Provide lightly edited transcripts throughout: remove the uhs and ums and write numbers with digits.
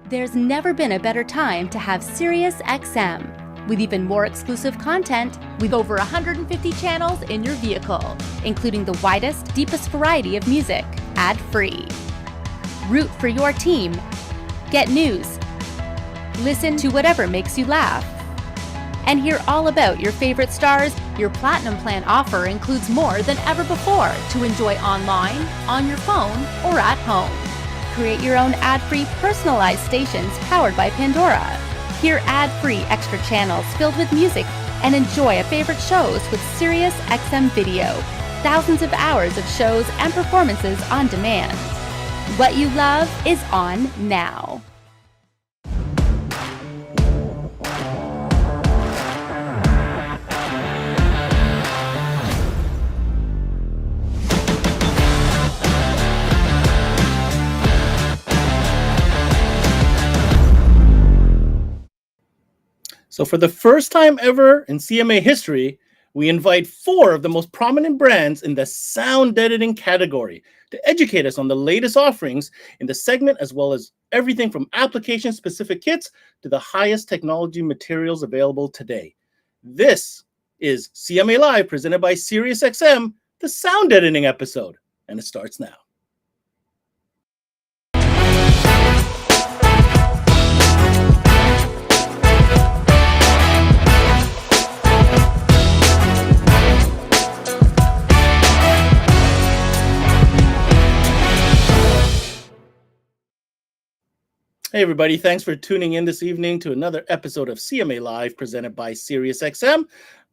There's never been a better time to have SiriusXM. With even more exclusive content, with over 150 channels in your vehicle, including the widest, deepest variety of music, ad-free. Root for your team. Get news. Listen to whatever makes you laugh. And hear all about your favorite stars. Your Platinum Plan offer includes more than ever before to enjoy online, on your phone, or at home. Create your own ad-free personalized stations powered by Pandora. Hear ad-free extra channels filled with music and enjoy favorite shows with SiriusXM Video. Thousands of hours of shows and performances on demand. What you love is on now. So for the first time ever in CMA history, we invite 4 of the most prominent brands in the sound deadening category to educate us on the latest offerings in the segment, as well as everything from application-specific kits to the highest technology materials available today. This is CMA Live, presented by SiriusXM, the sound deadening episode, and it starts now. Hey everybody, thanks for tuning in this evening to another episode of CMA Live presented by SiriusXM.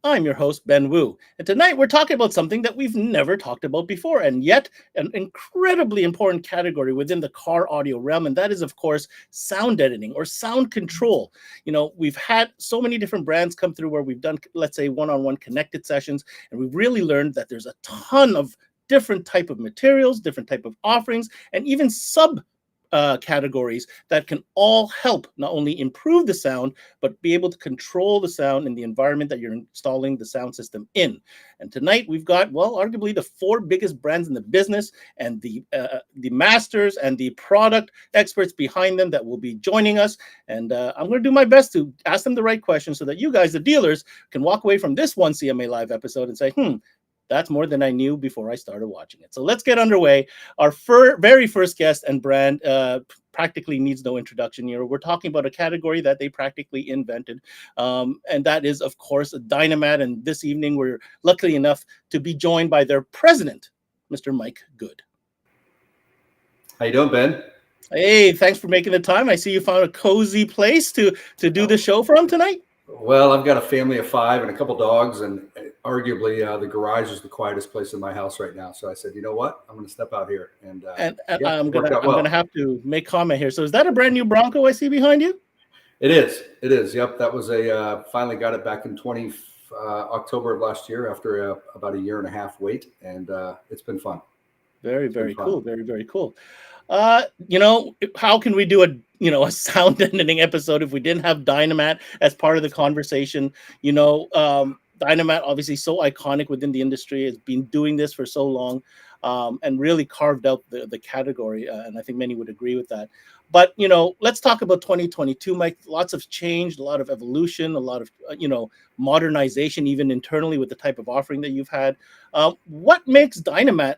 I'm your host, Ben Wu, and tonight we're talking about something that we've never talked about before, and yet an incredibly important category within the car audio realm, and that is, of course, sound deadening or sound control. You know, we've had so many different brands come through where we've done, let's say, one-on-one connected sessions, and we've really learned that there's a ton of different type of materials, different type of offerings, and even categories that can all help not only improve the sound, but be able to control the sound in the environment that you're installing the sound system in. And tonight we've got, well, arguably the 4 biggest brands in the business and the masters and the product experts behind them that will be joining us. And I'm going to do my best to ask them the right questions so that you guys, the dealers, can walk away from this one CMA Live episode and say, that's more than I knew before I started watching it. So let's get underway. Our very first guest and brand practically needs no introduction here. We're talking about a category that they practically invented, and that is, of course, Dynamat. And this evening, we're lucky enough to be joined by their president, Mr. Mike Good. How you doing, Ben? Hey, thanks for making the time. I see you found a cozy place to do the show from tonight. Well, I've got a family of 5 and a couple dogs, and arguably the garage is the quietest place in my house right now. So I said, you know what? I'm going to step out here. And I'm going to have to make comment here. So is that a brand new Bronco I see behind you? It is. It is. Yep. That was finally got it back in October of last year after about a 1.5 year wait. And it's been fun. Very, very cool. Very, very cool. You know, how can we do a sound deadening episode if we didn't have Dynamat as part of the conversation? You know, Dynamat, obviously so iconic within the industry, has been doing this for so long, and really carved out the category. And I think many would agree with that. But, you know, let's talk about 2022, Mike. Lots of change, a lot of evolution, a lot of, modernization, even internally with the type of offering that you've had. What makes Dynamat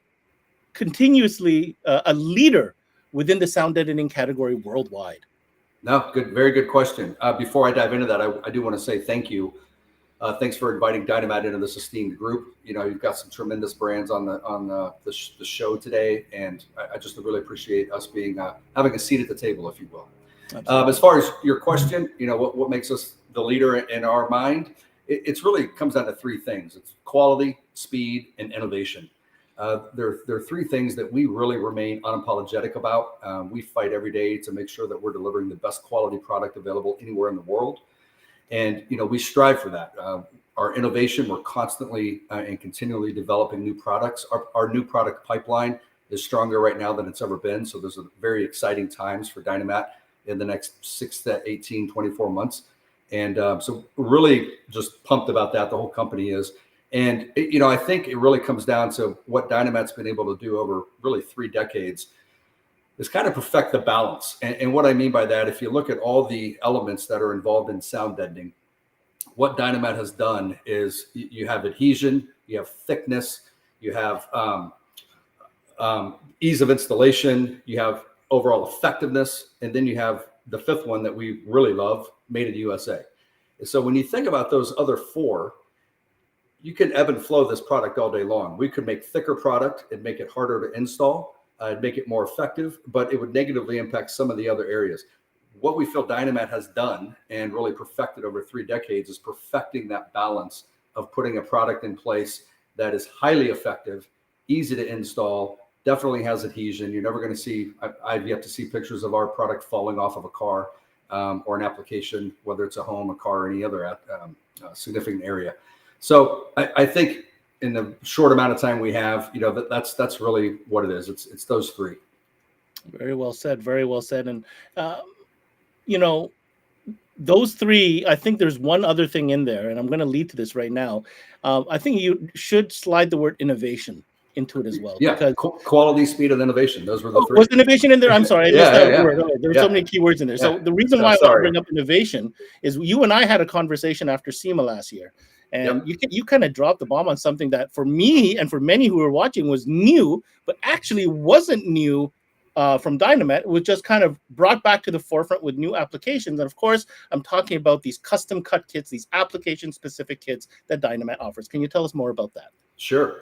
continuously a leader within the sound deadening category worldwide? No, good, very good question. Before I dive into that, I do want to say thank you. Thanks for inviting Dynamat into this esteemed group. You know, you've got some tremendous brands on the show today, and I just really appreciate us being having a seat at the table, if you will. As far as your question, you know, what makes us the leader in our mind? It's really comes down to 3 things: it's quality, speed, and innovation. There are 3 things that we really remain unapologetic about. We fight every day to make sure that we're delivering the best quality product available anywhere in the world. And, you know, we strive for that. Our innovation, we're constantly and continually developing new products. Our new product pipeline is stronger right now than it's ever been. So there's a very exciting times for Dynamat in the next 6 to 18, 24 months. And so we're really just pumped about that. The whole company is. And, I think it really comes down to what Dynamat's been able to do over really 3 decades. is kind of perfect the balance. And what I mean by that, if you look at all the elements that are involved in sound deadening, what Dynamat has done is you have adhesion, you have thickness, you have ease of installation, you have overall effectiveness, and then you have the fifth one that we really love, made in the USA. And so when you think about those other four, you can ebb and flow this product all day long. We could make thicker product and make it harder to install, make it more effective, but it would negatively impact some of the other areas. What we feel Dynamat has done and really perfected over 3 decades is perfecting that balance of putting a product in place that is highly effective, easy to install, definitely has adhesion. You're never going to see, I've yet to see pictures of our product falling off of a car or an application, whether it's a home, a car, or any other significant area. So I think in the short amount of time we have, that's really what it is. It's those 3. Very well said. Very well said. And, those 3, I think there's one other thing in there, and I'm going to lead to this right now. I think you should slide the word innovation into it as well. Yeah, because quality, speed, and innovation. Those were the 3. Was innovation in there? I'm sorry. I missed that word. Okay, there were so many keywords in there. So the reason why I want to bring up innovation is you and I had a conversation after SEMA last year. And you kind of dropped the bomb on something that for me and for many who were watching was new, but actually wasn't new from Dynamat. It was just kind of brought back to the forefront with new applications. And of course, I'm talking about these custom cut kits, these application-specific kits that Dynamat offers. Can you tell us more about that? Sure.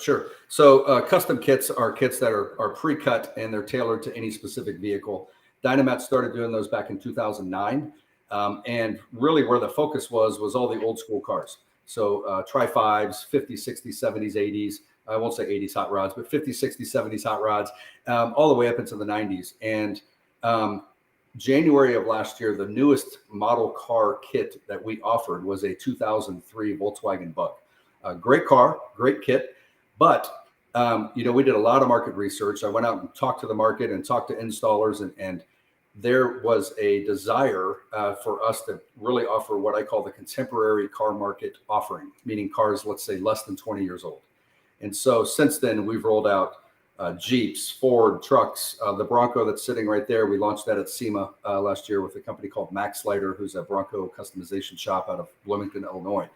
So custom kits are kits that are pre-cut and they're tailored to any specific vehicle. Dynamat started doing those back in 2009. And really where the focus was all the old school cars. So Tri-5s, 50s, 60s, 70s, 80s. I won't say 80s hot rods, but 50s, 60s, 70s hot rods, all the way up into the 90s. And January of last year, the newest model car kit that we offered was a 2003 Volkswagen Bug. Great car, great kit. But, we did a lot of market research. I went out and talked to the market and talked to installers, and there was a desire for us to really offer what I call the contemporary car market offering, meaning cars, let's say, less than 20 years old. And so since then, we've rolled out Jeeps, Ford trucks, the Bronco that's sitting right there. We launched that at SEMA last year with a company called Max Lighter, who's a Bronco customization shop out of Bloomington, Illinois.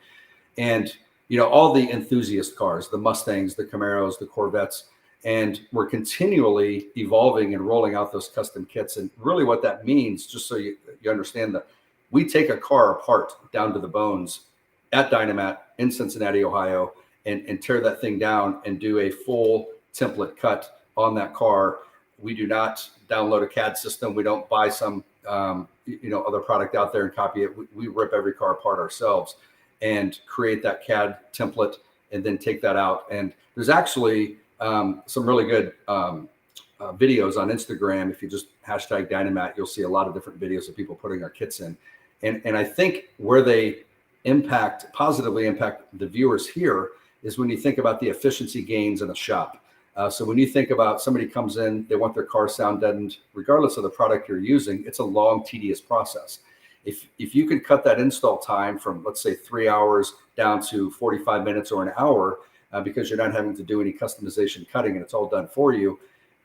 And, all the enthusiast cars, the Mustangs, the Camaros, the Corvettes, and we're continually evolving and rolling out those custom kits. And really what that means, just so you understand, that we take a car apart down to the bones at Dynamat in Cincinnati, Ohio, and tear that thing down and do a full template cut on that car. We do not download a CAD system. We don't buy some, other product out there and copy it. We rip every car apart ourselves and create that CAD template and then take that out. And there's actually some really good videos on Instagram. If you just hashtag Dynamat, you'll see a lot of different videos of people putting our kits in. And I think where they positively impact the viewers here is when you think about the efficiency gains in a shop. So when you think about somebody comes in, they want their car sound deadened, regardless of the product you're using, it's a long, tedious process. If you can cut that install time from, let's say, 3 hours down to 45 minutes or an hour, because you're not having to do any customization cutting and it's all done for you,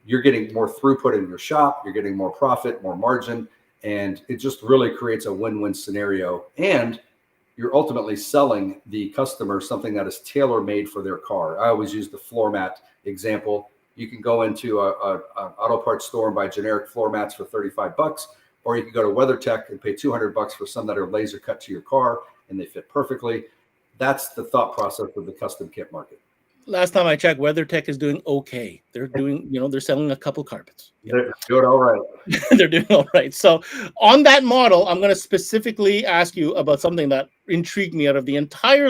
you're getting more throughput in your shop, you're getting more profit, more margin, and it just really creates a win-win scenario. And you're ultimately selling the customer something that is tailor-made for their car. I always use the floor mat example. You can go into an auto parts store and buy generic floor mats for $35, or you can go to WeatherTech and pay $200 for some that are laser cut to your car and they fit perfectly. That's the thought process of the custom kit market. Last time I checked, WeatherTech is doing okay. They're doing, they're selling a couple carpets. They're doing all right. They're doing all right. So on that model, I'm going to specifically ask you about something that intrigued me out of the entire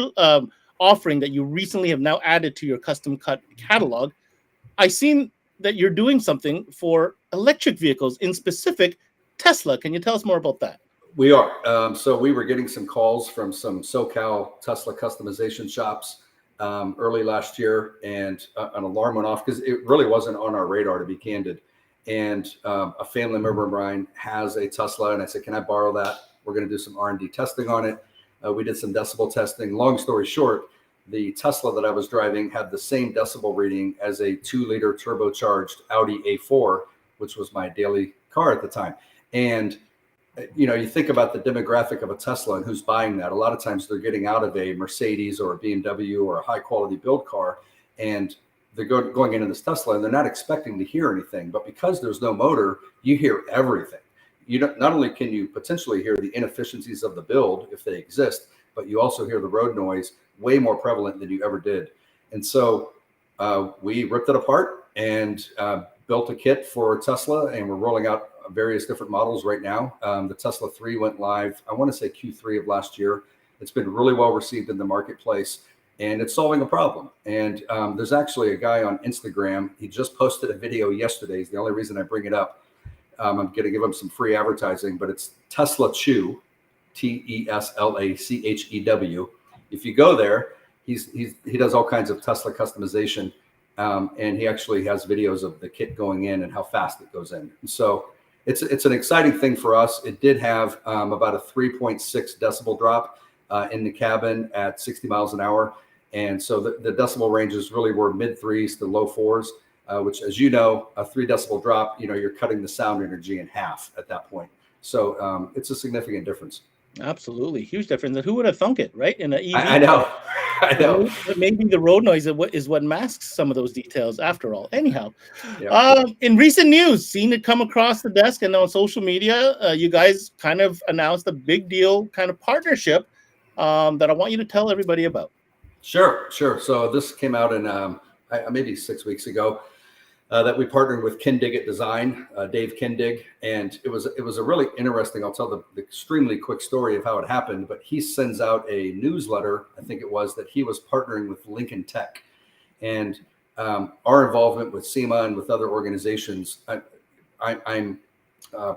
offering that you recently have now added to your custom cut catalog. I seen that you're doing something for electric vehicles, in specific Tesla. Can you tell us more about that? We are. So we were getting some calls from some SoCal Tesla customization shops early last year, and an alarm went off because it really wasn't on our radar, to be candid. And a family member of mine has a Tesla, and I said, can I borrow that? We're going to do some R&D testing on it. We did some decibel testing. Long story short, the Tesla that I was driving had the same decibel reading as a 2-liter turbocharged Audi A4 which was my daily car at the time. And you think about the demographic of a Tesla and who's buying that. A lot of times they're getting out of a Mercedes or a BMW or a high quality build car, and they're going into this Tesla and they're not expecting to hear anything. But because there's no motor, you hear everything. Not only can you potentially hear the inefficiencies of the build if they exist, but you also hear the road noise way more prevalent than you ever did. And so we ripped it apart and built a kit for Tesla, and we're rolling out various different models right now. The Tesla 3 went live, I want to say Q3 of last year. It's been really well received in the marketplace, and it's solving a problem. And there's actually a guy on Instagram. He just posted a video yesterday. It's the only reason I bring it up. I'm going to give him some free advertising, but it's Tesla Chew, TESLACHEW. If you go there, he does all kinds of Tesla customization, and he actually has videos of the kit going in and how fast it goes in. And so it's an exciting thing for us. It did have about a 3.6 decibel drop in the cabin at 60 miles an hour. And so the decibel ranges really were mid threes to low fours, which, as you know, a 3 decibel drop, you're cutting the sound energy in half at that point. So it's a significant difference. Absolutely. Huge difference. And who would have thunk it, right? In an EV. I know. I know. Maybe the road noise is what masks some of those details after all. Anyhow, Yeah. In recent news, seen it come across the desk and on social media, you guys kind of announced a big deal kind of partnership that I want you to tell everybody about. Sure. So this came out in maybe 6 weeks ago. That we partnered with Kindig Design, Dave Kindig, and it was a really interesting. I'll tell the extremely quick story of how it happened. But he sends out a newsletter, I think it was, that he was partnering with Lincoln Tech, and our involvement with CMA and with other organizations. I'm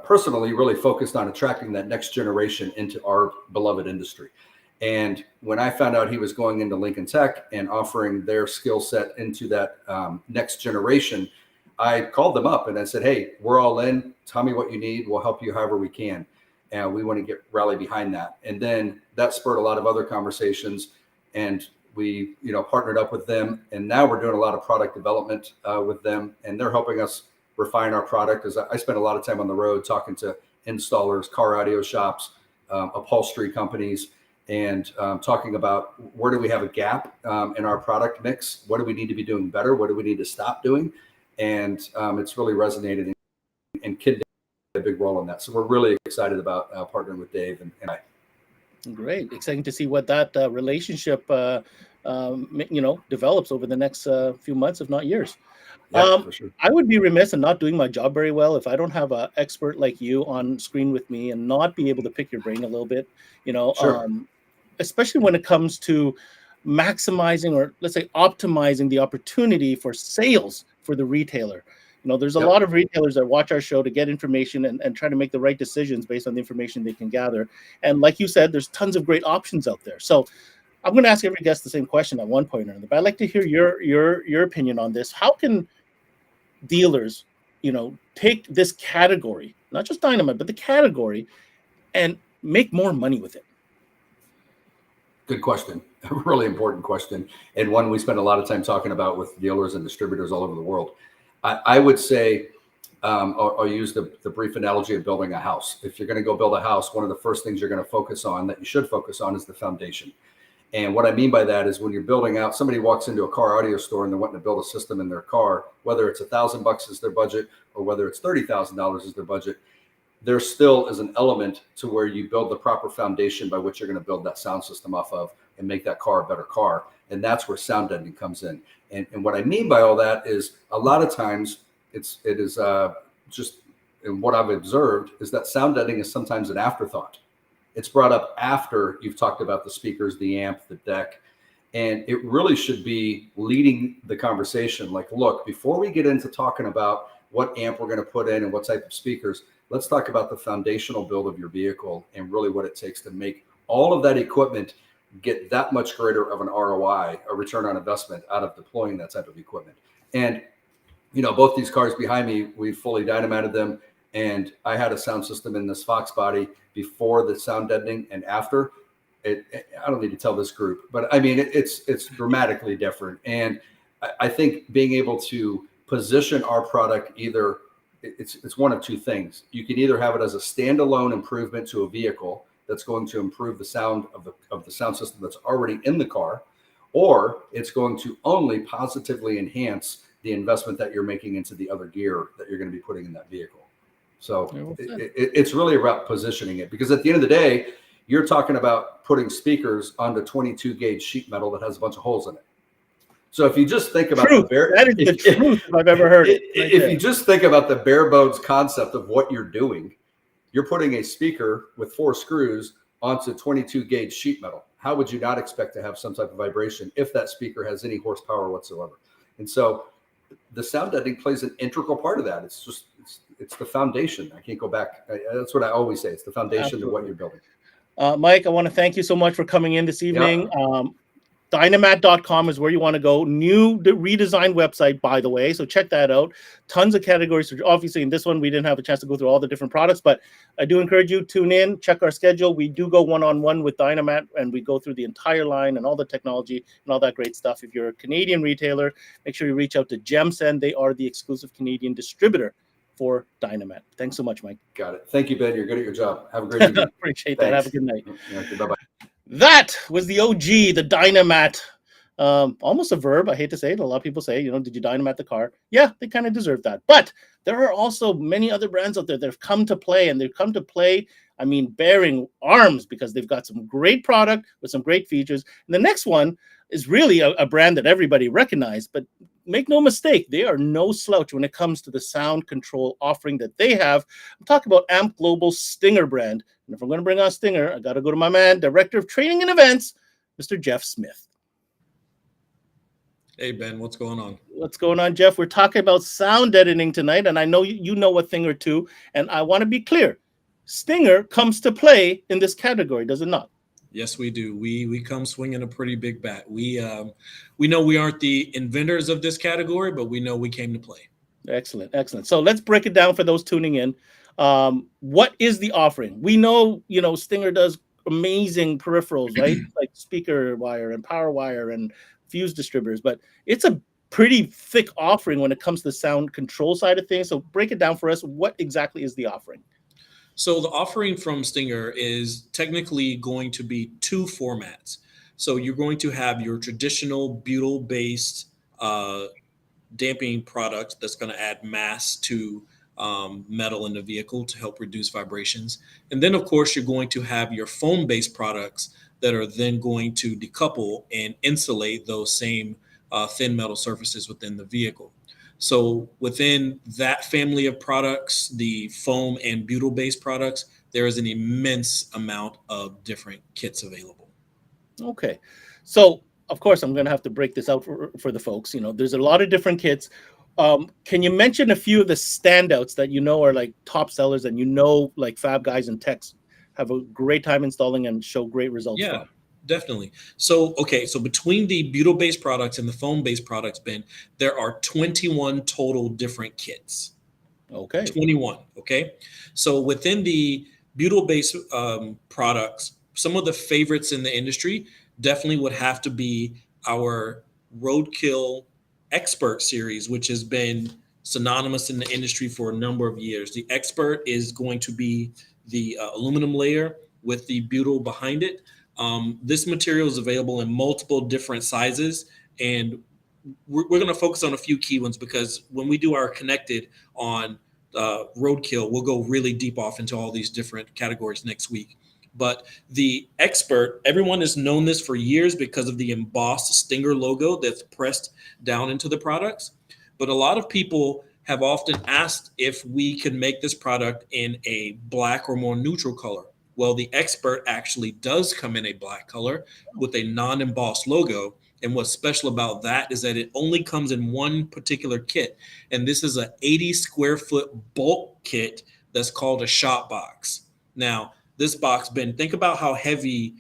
personally really focused on attracting that next generation into our beloved industry. And when I found out he was going into Lincoln Tech and offering their skill set into that next generation, I called them up and I said, hey, we're all in. Tell me what you need. We'll help you however we can. And we want to rally behind that. And then that spurred a lot of other conversations. And we, partnered up with them. And now we're doing a lot of product development with them. And they're helping us refine our product. As I spend a lot of time on the road talking to installers, car audio shops, upholstery companies, and talking about where do we have a gap in our product mix? What do we need to be doing better? What do we need to stop doing? And it's really resonated, and Kid had a big role in that. So we're really excited about partnering with Dave and I. Great. Exciting to see what that relationship, develops over the next few months, if not years. Yeah, for sure. I would be remiss in not doing my job very well if I don't have an expert like you on screen with me and not be able to pick your brain a little bit, Sure. Especially when it comes to maximizing, or let's say optimizing, the opportunity for sales for the retailer. There's a lot of retailers that watch our show to get information and try to make the right decisions based on the information they can gather. And like you said, there's tons of great options out there. So I'm going to ask every guest the same question at one point or another, but I'd like to hear your opinion on this. How can dealers, take this category, not just dynamite, but the category, and make more money with it? Good question. A really important question, and one we spend a lot of time talking about with dealers and distributors all over the world. I would say, I'll use the brief analogy of building a house. If you're going to go build a house, one of the first things you're going to focus on, that you should focus on, is the foundation. And what I mean by that is when you're building out, somebody walks into a car audio store and they're wanting to build a system in their car, whether it's $1,000 is their budget or whether it's $30,000 is their budget, there still is an element to where you build the proper foundation by which you're going to build that sound system off of and make that car a better car. And that's where sound deadening comes in. And what I mean by all that is a lot of times it is just, and what I've observed is that sound deadening is sometimes an afterthought. It's brought up after you've talked about the speakers, the amp, the deck, and it really should be leading the conversation. Like, look, before we get into talking about what amp we're going to put in and what type of speakers, let's talk about the foundational build of your vehicle and really what it takes to make all of that equipment get that much greater of an ROI, a return on investment, out of deploying that type of equipment. And, both these cars behind me, we fully dynamited them. And I had a sound system in this Fox body before the sound deadening and after. I don't need to tell this group, but I mean, it's dramatically different. And I think being able to position our product either it's one of two things. You can either have it as a standalone improvement to a vehicle that's going to improve the sound of the sound system that's already in the car, or it's going to only positively enhance the investment that you're making into the other gear that you're going to be putting in that vehicle. So it's really about positioning it, because at the end of the day, you're talking about putting speakers onto 22 gauge sheet metal that has a bunch of holes in it. So if you just think about that is the truth if I've ever heard it. If you just think about the bare bones concept of what you're doing, you're putting a speaker with 4 screws onto 22 gauge sheet metal. How would you not expect to have some type of vibration if that speaker has any horsepower whatsoever? And so the sound deadening plays an integral part of that. It's the foundation. I can't go back. That's what I always say. It's the foundation of what you're building. Mike, I want to thank you so much for coming in this evening. Yeah. Dynamat.com is where you want to go. New redesigned website, by the way. So check that out. Tons of categories. Obviously, in this one, we didn't have a chance to go through all the different products, but I do encourage you, tune in, check our schedule. We do go one-on-one with Dynamat, and we go through the entire line and all the technology and all that great stuff. If you're a Canadian retailer, make sure you reach out to Gemsen. They are the exclusive Canadian distributor for Dynamat. Thanks so much, Mike. Got it. Thank you, Ben. You're good at your job. Have a great evening. Appreciate that. Have a good night. Okay, bye-bye. That was the OG, the Dynamat. Almost a verb. I hate to say it. A lot of people say, did you dynamite the car? Yeah, they kind of deserve that. But there are also many other brands out there that have come to play, and they've come to play, bearing arms, because they've got some great product with some great features. And the next one is really a brand that everybody recognizes, but make no mistake, they are no slouch when it comes to the sound control offering that they have. I'm talking about Amp Global Stinger brand. And if I'm going to bring on Stinger, I got to go to my man, Director of Training and Events, Mr. Jeff Smith. Hey, Ben, what's going on? What's going on, Jeff? We're talking about sound deadening tonight, and I know you know a thing or two, and I want to be clear. Stinger comes to play in this category, does it not? Yes, we do. We come swinging a pretty big bat. We know we aren't the inventors of this category, but we know we came to play. Excellent, excellent. So let's break it down for those tuning in. What is the offering? We know, Stinger does amazing peripherals, right? Like speaker wire and power wire and fuse distributors, but it's a pretty thick offering when it comes to the sound control side of things. So break it down for us. What exactly is the offering? So the offering from Stinger is technically going to be 2 formats. So you're going to have your traditional butyl-based damping product that's going to add mass to metal in the vehicle to help reduce vibrations. And then, of course, you're going to have your foam-based products that are then going to decouple and insulate those same thin metal surfaces within the vehicle. So within that family of products, the foam and butyl-based products, there is an immense amount of different kits available. Okay. So, of course, I'm going to have to break this out for the folks. There's a lot of different kits. Can you mention a few of the standouts that are like top sellers and like fab guys and techs have a great time installing and show great results from? Definitely. So, so between the butyl-based products and the foam-based products, Ben, there are 21 total different kits. Okay. 21. Okay. So within the butyl-based products, some of the favorites in the industry definitely would have to be our Roadkill Expert series, which has been synonymous in the industry for a number of years. The Expert is going to be the aluminum layer with the butyl behind it. This material is available in multiple different sizes, and we're going to focus on a few key ones, because when we do our connected on Roadkill, we'll go really deep off into all these different categories next week. But the Expert, everyone has known this for years because of the embossed Stinger logo that's pressed down into the products. But a lot of people have often asked if we can make this product in a black or more neutral color. Well, the Expert actually does come in a black color with a non-embossed logo. And what's special about that is that it only comes in one particular kit. And this is an 80 square foot bulk kit that's called a shop box. Now, this box, Ben, think about how heavy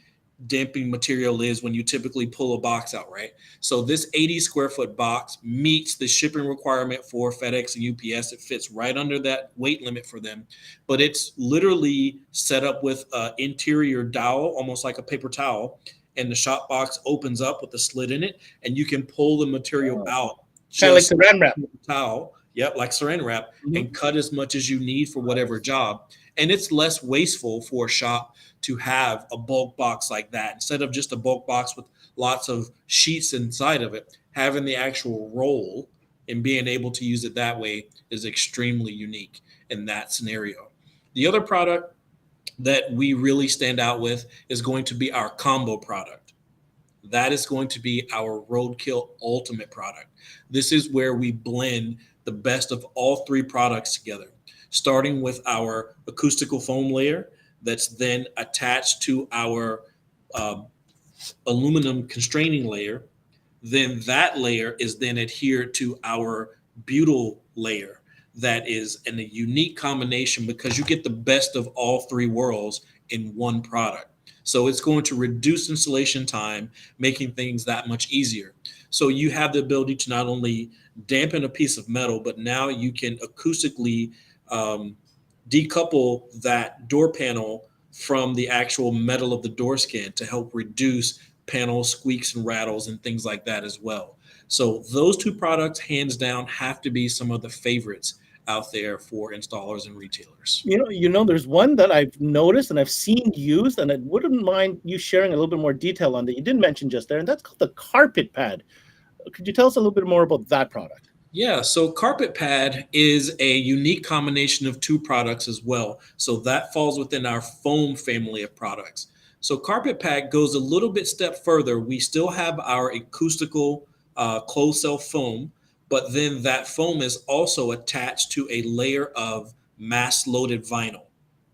damping material is when you typically pull a box out, right? So this 80 square foot box meets the shipping requirement for FedEx and UPS. It fits right under that weight limit for them, but it's literally set up with an interior dowel, almost like a paper towel, and the shop box opens up with a slit in it, and you can pull the material out. Kind of like the Saran wrap. Towel. Yep, like saran wrap, Mhm. and cut as much as you need for whatever job. And it's less wasteful for a shop to have a bulk box like that. Instead of just a bulk box with lots of sheets inside of it, having the actual roll and being able to use it that way is extremely unique in that scenario. The other product that we really stand out with is going to be our combo product. That is going to be our Roadkill Ultimate product. This is where we blend the best of all three products together, starting with our acoustical foam layer that's then attached to our aluminum constraining layer. Then that layer is then adhered to our butyl layer. That is a unique combination because you get the best of all three worlds in one product. So it's going to reduce installation time, making things that much easier. So you have the ability to not only dampen a piece of metal, but now you can acoustically decouple that door panel from the actual metal of the door skin to help reduce panel squeaks and rattles and things like that as well. So those two products, hands down, have to be some of the favorites out there for installers and retailers. There's one that I've noticed and I've seen used, and I wouldn't mind you sharing a little bit more detail on that you didn't mention just there, and that's called the carpet pad. Could you tell us a little bit more about that product? Yeah, so Carpet Pad is a unique combination of two products as well. So that falls within our foam family of products. So Carpet Pad goes a little bit step further. We still have our acoustical closed cell foam, but then that foam is also attached to a layer of mass loaded vinyl.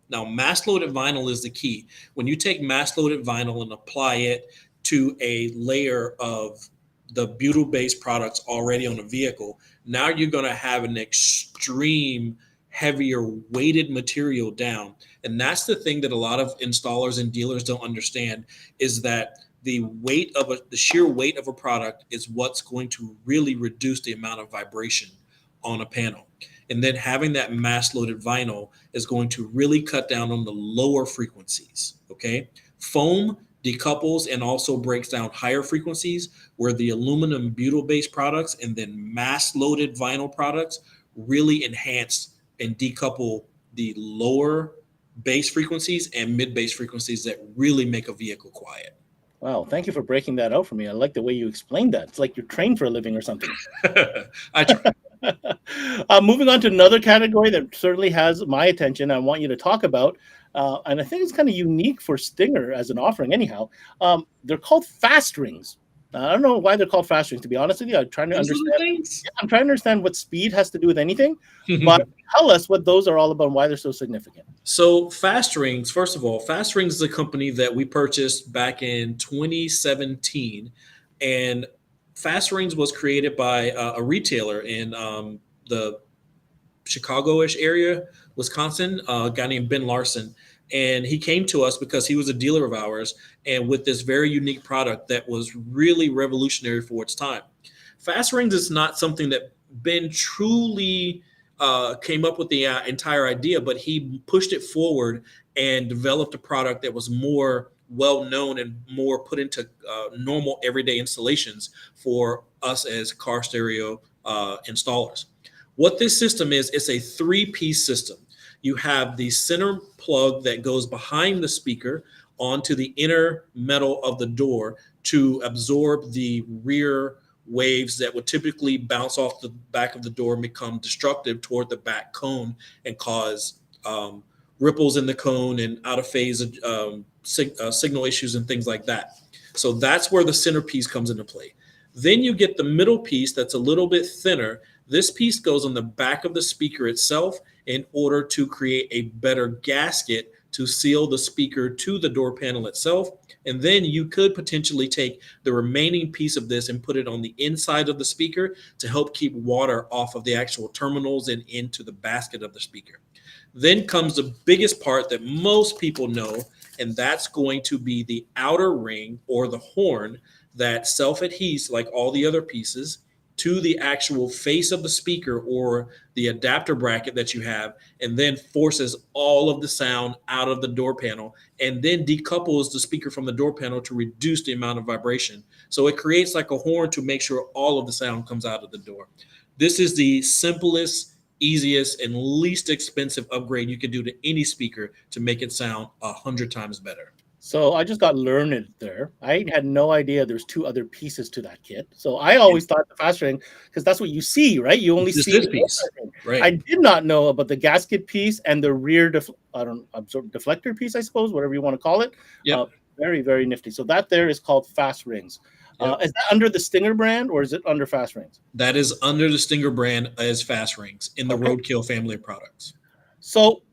Now, mass loaded vinyl is the key. When you take mass loaded vinyl and apply it to a layer of the butyl-based products already on a vehicle, now you're going to have an extreme heavier weighted material down. And that's the thing that a lot of installers and dealers don't understand, is that the sheer weight of a product is what's going to really reduce the amount of vibration on a panel. And then having that mass loaded vinyl is going to really cut down on the lower frequencies. Okay. Foam decouples and also breaks down higher frequencies, where the aluminum butyl-based products and then mass-loaded vinyl products really enhance and decouple the lower bass frequencies and mid-bass frequencies that really make a vehicle quiet. Wow, thank you for breaking that out for me. I like the way you explained that. It's like you're trained for a living or something. I try. Moving on to another category that certainly has my attention, I want you to talk about, and I think it's kind of unique for Stinger as an offering anyhow. They're called fast rings. I don't know why they're called fast rings, to be honest with you. I'm trying to understand what speed has to do with anything, but tell us what those are all about and why they're so significant. So Fast Rings, first of all, Fast Rings is a company that we purchased back in 2017, and Fast Rings was created by a retailer in the Chicago-ish area, Wisconsin, a guy named Ben Larson. And he came to us because he was a dealer of ours, and with this very unique product that was really revolutionary for its time. Fast Rings is not something that Ben truly came up with the entire idea, but he pushed it forward and developed a product that was more well-known and more put into normal everyday installations for us as car stereo installers. What this system is, it's a 3-piece system. You have the center plug that goes behind the speaker onto the inner metal of the door to absorb the rear waves that would typically bounce off the back of the door and become destructive toward the back cone and cause ripples in the cone and out of phase signal issues and things like that. So that's where the centerpiece comes into play. Then you get the middle piece that's a little bit thinner. This piece goes on the back of the speaker itself in order to create a better gasket to seal the speaker to the door panel itself. And then you could potentially take the remaining piece of this and put it on the inside of the speaker to help keep water off of the actual terminals and into the basket of the speaker. Then comes the biggest part that most people know, and that's going to be the outer ring or the horn that self-adheres like all the other pieces to the actual face of the speaker or the adapter bracket that you have, and then forces all of the sound out of the door panel and then decouples the speaker from the door panel to reduce the amount of vibration. So it creates like a horn to make sure all of the sound comes out of the door. This is the simplest, easiest, and least expensive upgrade you could do to any speaker to make it sound 100 times better. So I just got learned there. I had no idea there's two other pieces to that kit. So I always thought the fast ring, because that's what you see, right? You only Just see this piece, right? I did not know about the gasket piece and the rear deflector piece, I suppose, whatever you want to call it. Yep. Very, very nifty. So that there is called Fast Rings. Yep. Is that under the Stinger brand or is it under Fast Rings? That is under the Stinger brand as Fast Rings in the Okay. Roadkill family of products. So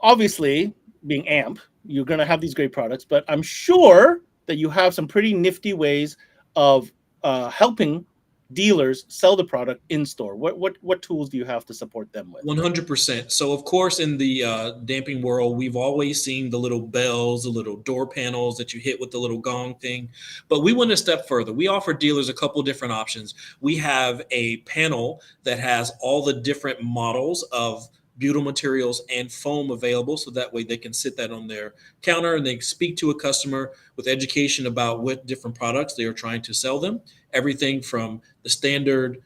obviously, being AMP, you're going to have these great products, but I'm sure that you have some pretty nifty ways of helping dealers sell the product in store. What tools do you have to support them with? 100%. So, of course, in the damping world, we've always seen the little bells, the little door panels that you hit with the little gong thing. But we went a step further. We offer dealers a couple different options. We have a panel that has all the different models of butyl materials and foam available, so that way they can sit that on their counter and they speak to a customer with education about what different products they are trying to sell them. Everything from the standard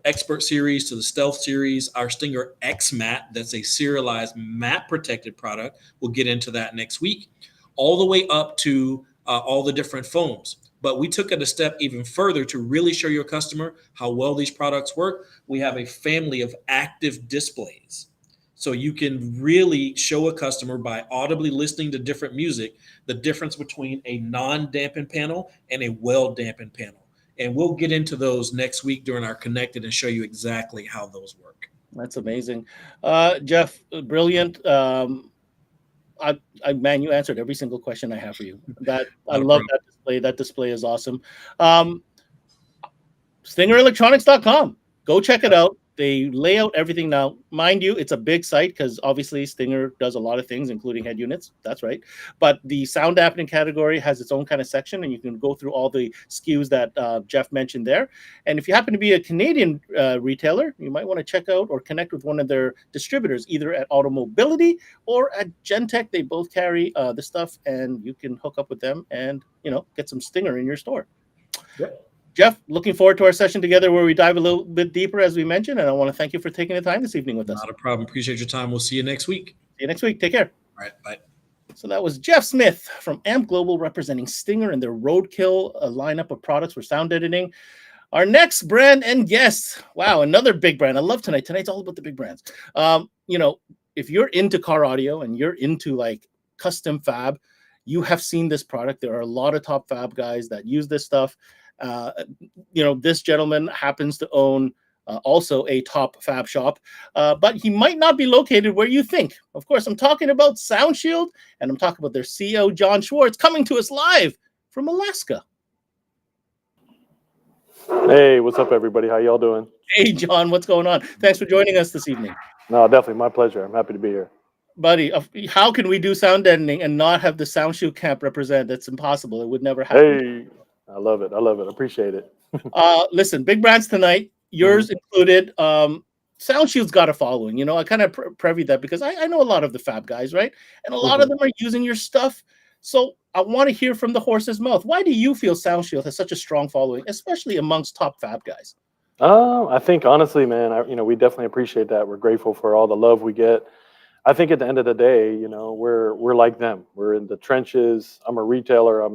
Expert series to the Stealth series. Our Stinger X Mat, that's a serialized mat protected product. We'll get into that next week. All the way up to all the different foams. But we took it a step even further to really show your customer how well these products work. We have a family of active displays. So you can really show a customer by audibly listening to different music, the difference between a non-dampened panel and a well-dampened panel. And we'll get into those next week during our Connected and show you exactly how those work. That's amazing. Jeff, brilliant. Man, you answered every single question I have for you. I love that display. That display is awesome. StingerElectronics.com. Go check it out. They lay out everything now. Mind you, it's a big site because obviously Stinger does a lot of things, including head units. That's right. But the sound dampening category has its own kind of section, and you can go through all the SKUs that Jeff mentioned there. And if you happen to be a Canadian retailer, you might want to check out or connect with one of their distributors, either at Automobility or at Gentech. They both carry the stuff, and you can hook up with them and get some Stinger in your store. Yep. Jeff, looking forward to our session together where we dive a little bit deeper, as we mentioned, and I want to thank you for taking the time this evening with us. Not a problem. Appreciate your time. We'll see you next week. See you next week. Take care. All right. Bye. So that was Jeff Smith from AMP Global representing Stinger and their Roadkill lineup of products for sound deadening. Our next brand and guest, wow, another big brand. I love tonight. Tonight's all about the big brands. If you're into car audio and you're into like custom fab, you have seen this product. There are a lot of top fab guys that use this stuff. This gentleman happens to own also a top fab shop, but he might not be located where you think. Of course, I'm talking about SoundShield, and I'm talking about their CEO, John Schwartz, coming to us live from Alaska. Hey, what's up, everybody? How y'all doing? Hey, John, what's going on? Thanks for joining us this evening. No, definitely my pleasure. I'm happy to be here. Buddy, how can we do sound deadening and not have the SoundShield camp represent? That's impossible. It would never happen. Hey, I love it. Appreciate it. Listen, big brands tonight, yours included. SoundShield's got a following. I kind of preview that because I know a lot of the fab guys, right? And a lot of them are using your stuff. So I want to hear from the horse's mouth. Why do you feel SoundShield has such a strong following, especially amongst top fab guys? I think honestly, man, we definitely appreciate that. We're grateful for all the love we get. I think at the end of the day, we're like them. We're in the trenches. I'm a retailer.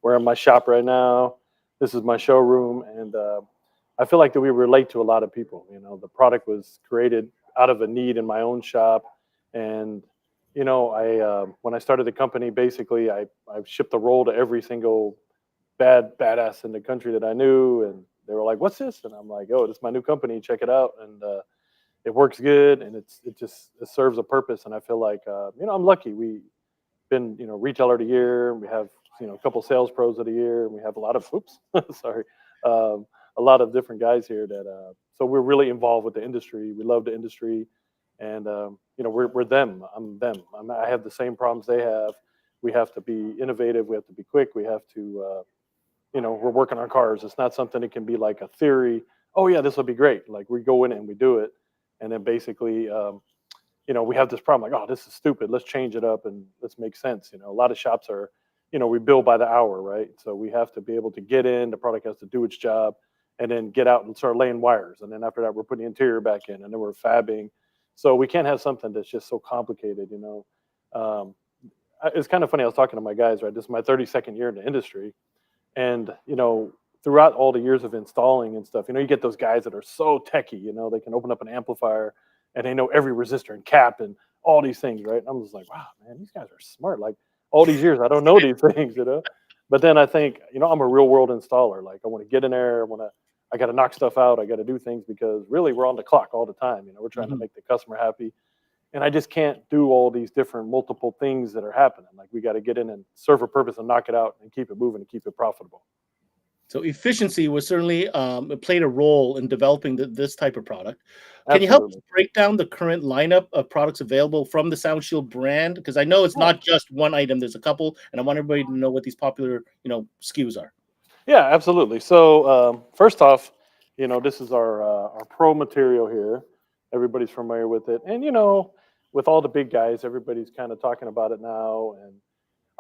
We're in my shop right now. This is my showroom, and I feel like that we relate to a lot of people. The product was created out of a need in my own shop, and when I started the company, basically I shipped the roll to every single badass in the country that I knew, and they were like, "What's this?" And I'm like, "Oh, this is my new company. Check it out." And it works good, and it serves a purpose. And I feel like I'm lucky. We've been retailer of the year. We have a couple sales pros of the year, and we have a lot of a lot of different guys here that so we're really involved with the industry. We love the industry, and we're them. I'm them. I have the same problems they have. We have to be innovative. We have to be quick. We have to we're working on cars. It's not something that can be like a theory. Oh yeah, this will be great. Like we go in and we do it, and then basically we have this problem like, oh, this is stupid. Let's change it up and let's make sense. A lot of shops are we bill by the hour, right? So we have to be able to get in. The product has to do its job, and then get out and start laying wires. And then after that, we're putting the interior back in, and then we're fabbing. So we can't have something that's just so complicated, you know. It's kind of funny. I was talking to my guys, right? This is my 32nd year in the industry. And, you know, throughout all the years of installing and stuff, you know, you get those guys that are so techie, you know, they can open up an amplifier and they know every resistor and cap and all these things, right? I'm just like, wow, man, these guys are smart. Like all these years, I don't know these things, you know? But then I think, you know, I'm a real world installer. Like I want to get in there, I got to knock stuff out. I got to do things because really we're on the clock all the time. You know, we're trying to make the customer happy. And I just can't do all these different multiple things that are happening. Like we got to get in and serve a purpose and knock it out and keep it moving and keep it profitable. So efficiency was certainly played a role in developing this type of product. Can Absolutely. you help us break down the current lineup of products available from the SoundShield brand? Because I know it's not just one item. There's a couple, and I want everybody to know what these popular, you know, SKUs are. Yeah, absolutely. So first off, you know, this is our Pro material here. Everybody's familiar with it. And, you know, with all the big guys, everybody's kind of talking about it now. And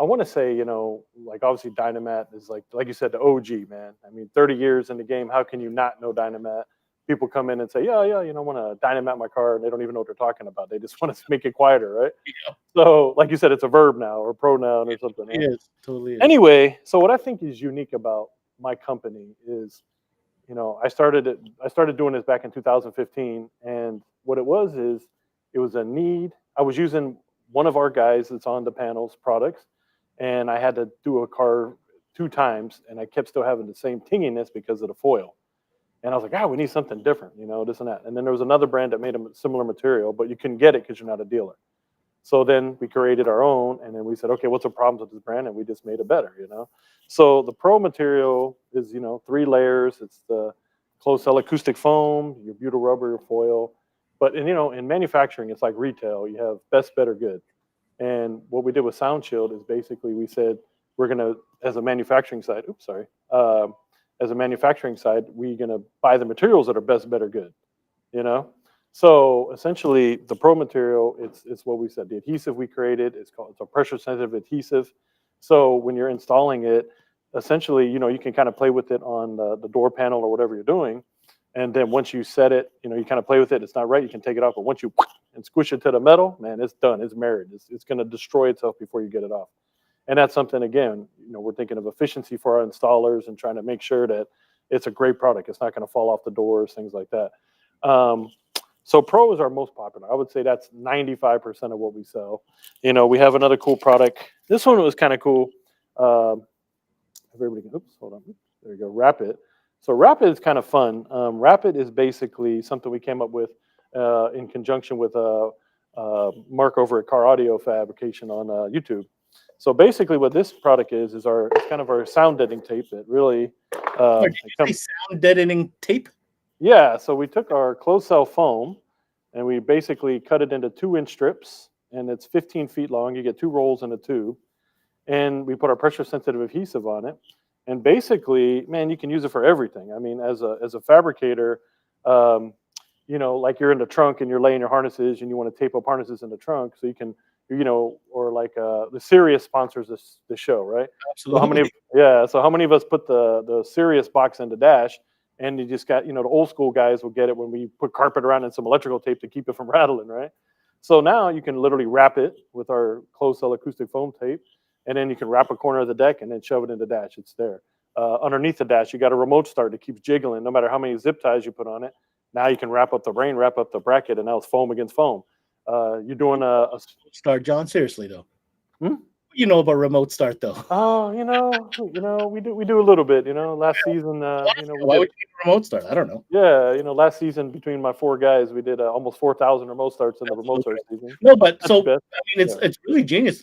I want to say, you know, like obviously Dynamat is like you said, the OG, man. I mean, 30 years in the game, how can you not know Dynamat? People come in and say, yeah, you know, I want to Dynamat my car, and they don't even know what they're talking about. They just want to make it quieter, right? Yeah. So, like you said, it's a verb now or pronoun or something. Right? It is, totally is. Anyway, so what I think is unique about my company is, you know, I started doing this back in 2015, and what it was a need. I was using one of our guys that's on the panels products, and I had to do a car 2 times, and I kept still having the same tinginess because of the foil. And I was like, we need something different, you know, this and that. And then there was another brand that made a similar material, but you couldn't get it because you're not a dealer. So then we created our own, and then we said, okay, what's the problems with this brand? And we just made it better, you know. So the Pro material is, you know, 3 layers. It's the closed cell acoustic foam, your butyl rubber, your foil. But you know, in manufacturing, it's like retail. You have best, better, good. And what we did with SoundShield is basically we said we're gonna, as a manufacturing side, as a manufacturing side, we're gonna buy the materials that are best, better, good. You know. So essentially, the Pro material, it's what we said. The adhesive we created, it's a pressure sensitive adhesive. So when you're installing it, essentially, you know, you can kind of play with it on the door panel or whatever you're doing. And then once you set it, you know, you kind of play with it. It's not right, you can take it off. But once you and squish it to the metal, man, it's done. It's married. It's going to destroy itself before you get it off. And that's something, again, you know, we're thinking of efficiency for our installers and trying to make sure that it's a great product. It's not going to fall off the doors, things like that. So Pro is our most popular. I would say that's 95% of what we sell. You know, we have another cool product. This one was kind of cool. Everybody can, oops, hold on. There you go, Rapid. So Rapid is kind of fun. Rapid is basically something we came up with in conjunction with Mark over at Car Audio Fabrication on YouTube. So basically what this product is it's kind of our sound deadening tape that really... Did you say sound deadening tape? Yeah, so we took our closed cell foam and we basically cut it into 2-inch strips, and it's 15 feet long. You get 2 rolls in a tube, and we put our pressure sensitive adhesive on it. And basically, man, you can use it for everything. I mean, as a fabricator, you know, like you're in the trunk and you're laying your harnesses and you want to tape up harnesses in the trunk, so you can, you know, or like the Sirius sponsors the show, right? Absolutely. So how many of us put the Sirius box in the dash? And you just got, you know, the old school guys will get it when we put carpet around and some electrical tape to keep it from rattling, right? So now you can literally wrap it with our closed cell acoustic foam tape, and then you can wrap a corner of the deck and then shove it in the dash. It's there. Underneath the dash, you got a remote start that keeps jiggling no matter how many zip ties you put on it. Now you can wrap up the brain, wrap up the bracket, and now it's foam against foam. You're doing a start, John. Seriously though. You know about remote start though. Oh, you know, we do a little bit. You know, last season, you know, why would you need a remote start? I don't know. Yeah, you know, last season between my 4 guys, we did almost 4,000 remote starts in the remote start season. No, but so I mean, it's really genius.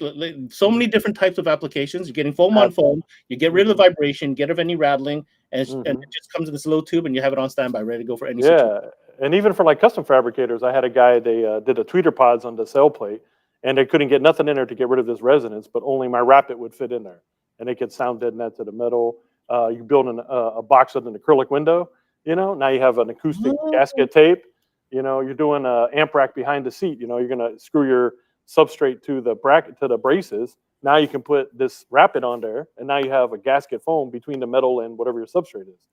So many different types of applications. You're getting foam on foam. You get rid of the vibration, get rid of any rattling, and it just comes in this little tube, and you have it on standby, ready to go for any situation. And even for like custom fabricators, I had a guy. They did a tweeter pods on the cell plate. And they couldn't get nothing in there to get rid of this resonance, but only my Rapid would fit in there. And it could sound dead net to the metal. You build a box with an acrylic window, you know, now you have an acoustic gasket tape. You know, you're doing an amp rack behind the seat. You know, you're going to screw your substrate to the bracket, to the braces. Now you can put this Rapid on there, and now you have a gasket foam between the metal and whatever your substrate is.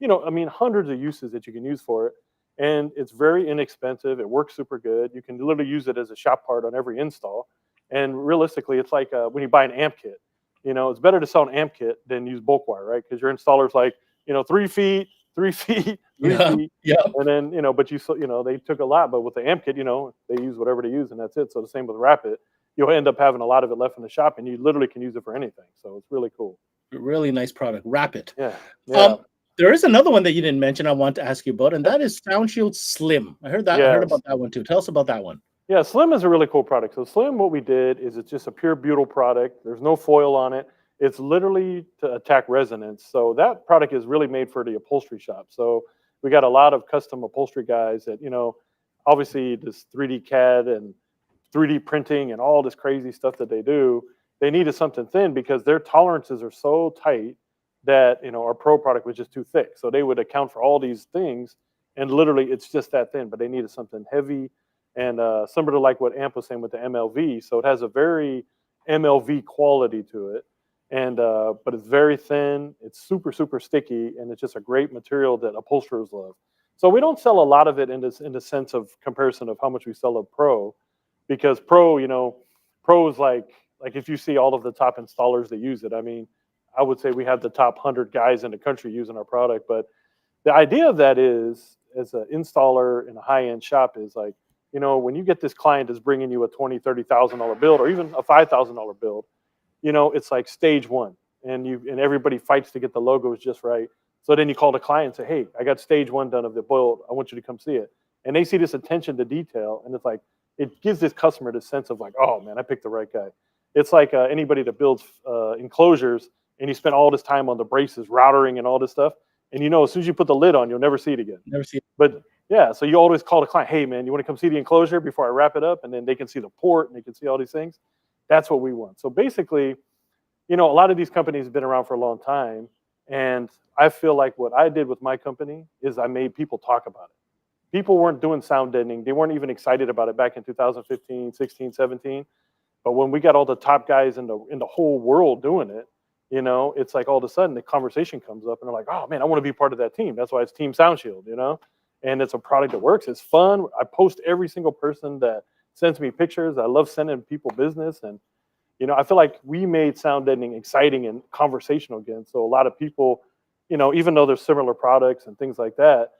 I mean, hundreds of uses that you can use for it. And it's very inexpensive. It works super good. You can literally use it as a shop part on every install. And realistically, it's like when you buy an amp kit, it's better to sell an amp kit than use bulk wire, right? Because your installer's like, 3 feet, 3 feet, three Yeah. feet. Yeah. And then, but they took a lot, but with the amp kit, they use whatever they use and that's it. So the same with Rapid, you'll end up having a lot of it left in the shop and you literally can use it for anything. So it's really cool. Really nice product. Rapid. Yeah. Yeah. There is another one that you didn't mention I want to ask you about, and that is SoundShield Slim. I heard about that one too. Tell us about that one. Yeah, Slim is a really cool product. So Slim, what we did is it's just a pure butyl product. There's no foil on it. It's literally to attack resonance. So that product is really made for the upholstery shop. So we got a lot of custom upholstery guys that, obviously this 3D CAD and 3D printing and all this crazy stuff that they do, they needed something thin because their tolerances are so tight that, our Pro product was just too thick. So they would account for all these things and literally it's just that thin, but they needed something heavy and similar to like what Amp was saying with the MLV. So it has a very MLV quality to it. And but it's very thin, it's super, super sticky, and it's just a great material that upholsterers love. So we don't sell a lot of it in the sense of comparison of how much we sell of Pro, because Pro, Pro is like if you see all of the top installers that use it, I mean, I would say we have the top 100 guys in the country using our product. But the idea of that is, as an installer in a high-end shop, is like, when you get this client that's bringing you a $20,000, $30,000 build, or even a $5,000 build, it's like stage one, and everybody fights to get the logos just right. So then you call the client and say, hey, I got stage one done of the build. I want you to come see it. And they see this attention to detail, and it's like, it gives this customer the sense of like, oh man, I picked the right guy. It's like anybody that builds enclosures, and you spend all this time on the braces, routering, and all this stuff. And as soon as you put the lid on, you'll never see it again. Never see it. But yeah, so you always call the client, hey man, you want to come see the enclosure before I wrap it up? And then they can see the port and they can see all these things. That's what we want. So basically, a lot of these companies have been around for a long time. And I feel like what I did with my company is I made people talk about it. People weren't doing sound deadening. They weren't even excited about it back in 2015, 16, 17. But when we got all the top guys in the whole world doing it, it's like all of a sudden the conversation comes up and they're like, oh man, I want to be part of that team. That's why it's Team SoundShield, and it's a product that works. It's fun. I post every single person that sends me pictures. I love sending people business. And, I feel like we made sound deadening exciting and conversational again. So a lot of people, even though there's similar products and things like that,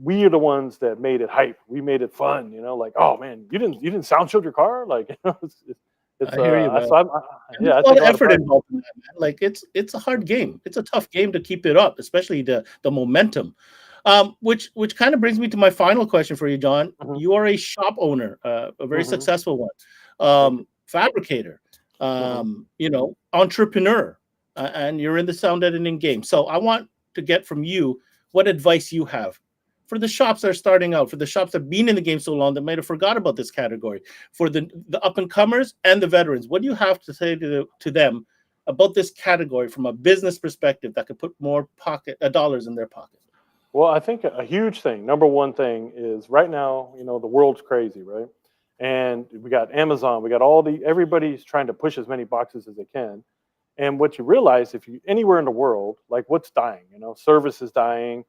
we are the ones that made it hype. We made it fun, like, oh man, you didn't sound shield your car? Like, I hear you, man. So there's a lot of effort involved in that, man. Like it's a hard game. It's a tough game to keep it up, especially the momentum. Which kind of brings me to my final question for you, John. Mm-hmm. You are a shop owner, a very successful one, fabricator, entrepreneur, and you're in the sound editing game. So I want to get from you what advice you have for the shops that are starting out, for the shops that have been in the game so long that might have forgot about this category, for the up and comers and the veterans. What do you have to say to them about this category from a business perspective that could put more dollars in their pocket? Well, I think a huge thing, number one thing is right now, the world's crazy, right? And we got Amazon, we got everybody's trying to push as many boxes as they can. And what you realize, if you anywhere in the world, like what's dying, service is dying,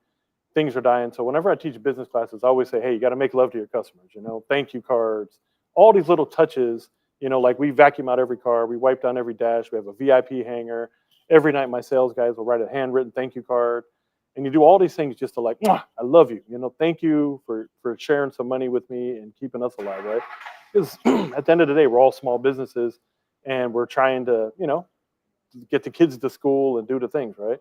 things are dying. So whenever I teach business classes, I always say, hey, you got to make love to your customers, thank you cards, all these little touches, like we vacuum out every car, we wipe down every dash, we have a VIP hanger. Every night my sales guys will write a handwritten thank you card. And you do all these things just to like, I love you. Thank you for sharing some money with me and keeping us alive, right? Because at the end of the day, we're all small businesses and we're trying to, get the kids to school and do the things, right?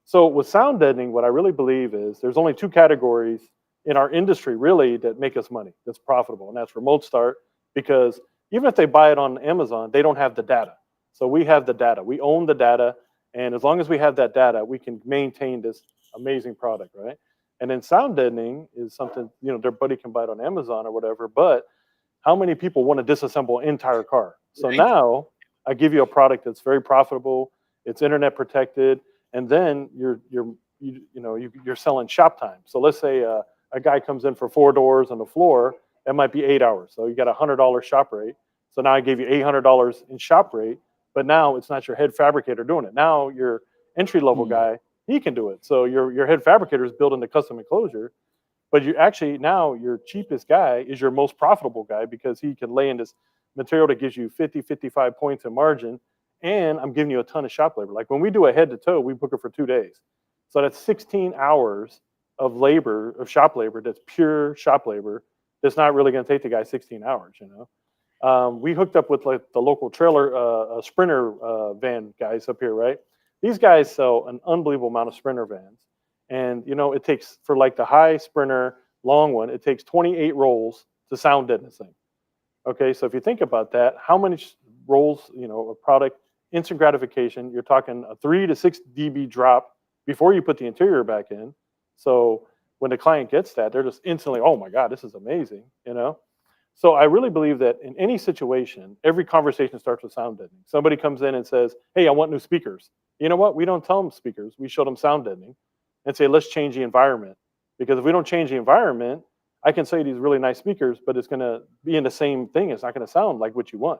So with sound deadening, what I really believe is there's only two categories in our industry really that make us money, that's profitable. And that's remote start, because even if they buy it on Amazon, they don't have the data. So we have the data. We own the data. And as long as we have that data, we can maintain this amazing product, right? And then sound deadening is something, their buddy can buy it on Amazon or whatever, but how many people want to disassemble an entire car? So Right. Now I give you a product that's very profitable, it's internet protected, and then you're selling shop time. So let's say a guy comes in for 4 doors on the floor, that might be 8 hours. So you got $100 shop rate. So now I gave you $800 in shop rate, but now it's not your head fabricator doing it. Now your entry level guy he can do it. So your head fabricator is building the custom enclosure, but you actually now your cheapest guy is your most profitable guy because he can lay in this material that gives you 50, 55 points in margin, and I'm giving you a ton of shop labor. Like when we do a head to toe, we book it for 2 days. So that's 16 hours of labor, of shop labor, that's pure shop labor. That's not really going to take the guy 16 hours, you know. We hooked up with like the local trailer, Sprinter van guys up here, right? These guys sell an unbelievable amount of Sprinter vans. And, you know, it takes, for like the high Sprinter long one, it takes 28 rolls to sound deaden this thing. Okay, so if you think about that, how many rolls, you know, of product, instant gratification, you're talking a 3 to 6 dB drop before you put the interior back in. So when the client gets that, they're just instantly, oh my God, this is amazing, you know? So I really believe that in any situation, every conversation starts with sound deadening. Somebody comes in and says, hey, I want new speakers. You know what? We don't tell them speakers. We show them sound deadening and say, let's change the environment. Because if we don't change the environment, I can say these really nice speakers, but it's going to be in the same thing. It's not going to sound like what you want.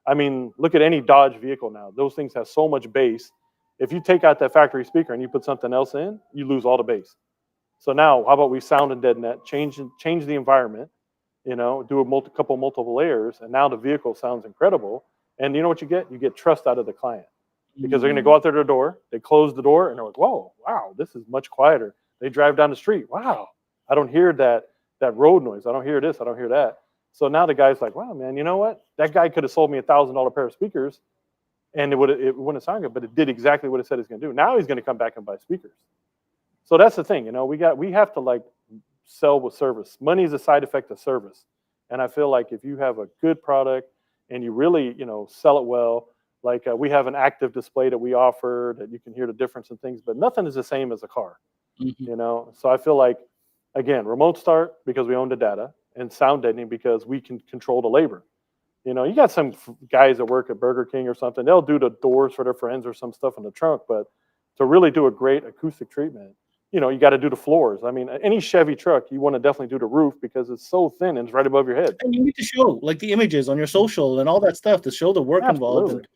I mean, look at any Dodge vehicle now. Those things have so much bass. If you take out that factory speaker and you put something else in, you lose all the bass. So now, how about we sound and deaden that, change the environment, you know, do a multiple layers, and now the vehicle sounds incredible. And you know what you get? You get trust out of the client because they're going to go out their door, they close the door, and they're like, whoa, wow, this is much quieter. They drive down the street, wow, I don't hear that road noise. I don't hear this, I don't hear that. So now the guy's like, wow, man, you know what? That guy could have sold me $1,000 pair of speakers, and it wouldn't sound good, but it did exactly what it said it's going to do. Now he's going to come back and buy speakers. So that's the thing, you know, we have to like sell with service. Money is a side effect of service. And I feel like if you have a good product and you really, you know, sell it well, like we have an active display that we offer that you can hear the difference in things, but nothing is the same as a car, you know? So I feel like, again, remote start because we own the data, and sound deadening because we can control the labor. You know, you got some guys that work at Burger King or something, they'll do the doors for their friends or some stuff in the trunk, but to really do a great acoustic treatment, you know, you got to do the floors. I mean, any Chevy truck, you want to definitely do the roof because it's so thin and it's right above your head. And you need to show like the images on your social and all that stuff to show the work involved.